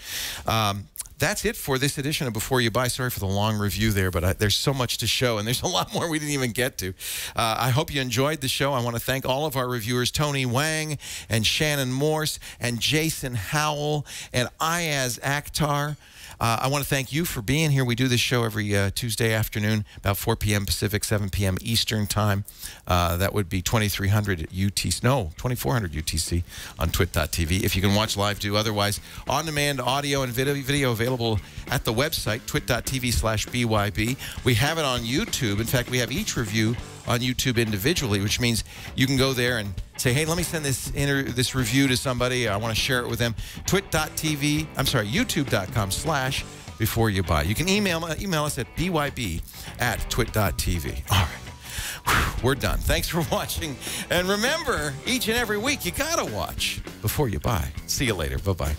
That's it for this edition of Before You Buy. Sorry for the long review there, but there's so much to show, and there's a lot more we didn't even get to. I hope you enjoyed the show. I want to thank all of our reviewers, Tony Wang and Shannon Morse and Jason Howell and Ayaz Akhtar. I want to thank you for being here. We do this show every Tuesday afternoon, about 4 p.m. Pacific, 7 p.m. Eastern Time. That would be 2300 UTC. No, 2400 UTC on twit.tv. If you can watch live, do. Otherwise, on-demand audio and video available at the website, twit.tv/BYB. We have it on YouTube. In fact, we have each review on YouTube individually, which means you can go there and say, hey, let me send this review to somebody. I want to share it with them. YouTube.com/before you buy. You can email us at byb@twit.tv. All right. We're done. Thanks for watching. And remember, each and every week, you got to watch before you buy. See you later. Bye-bye.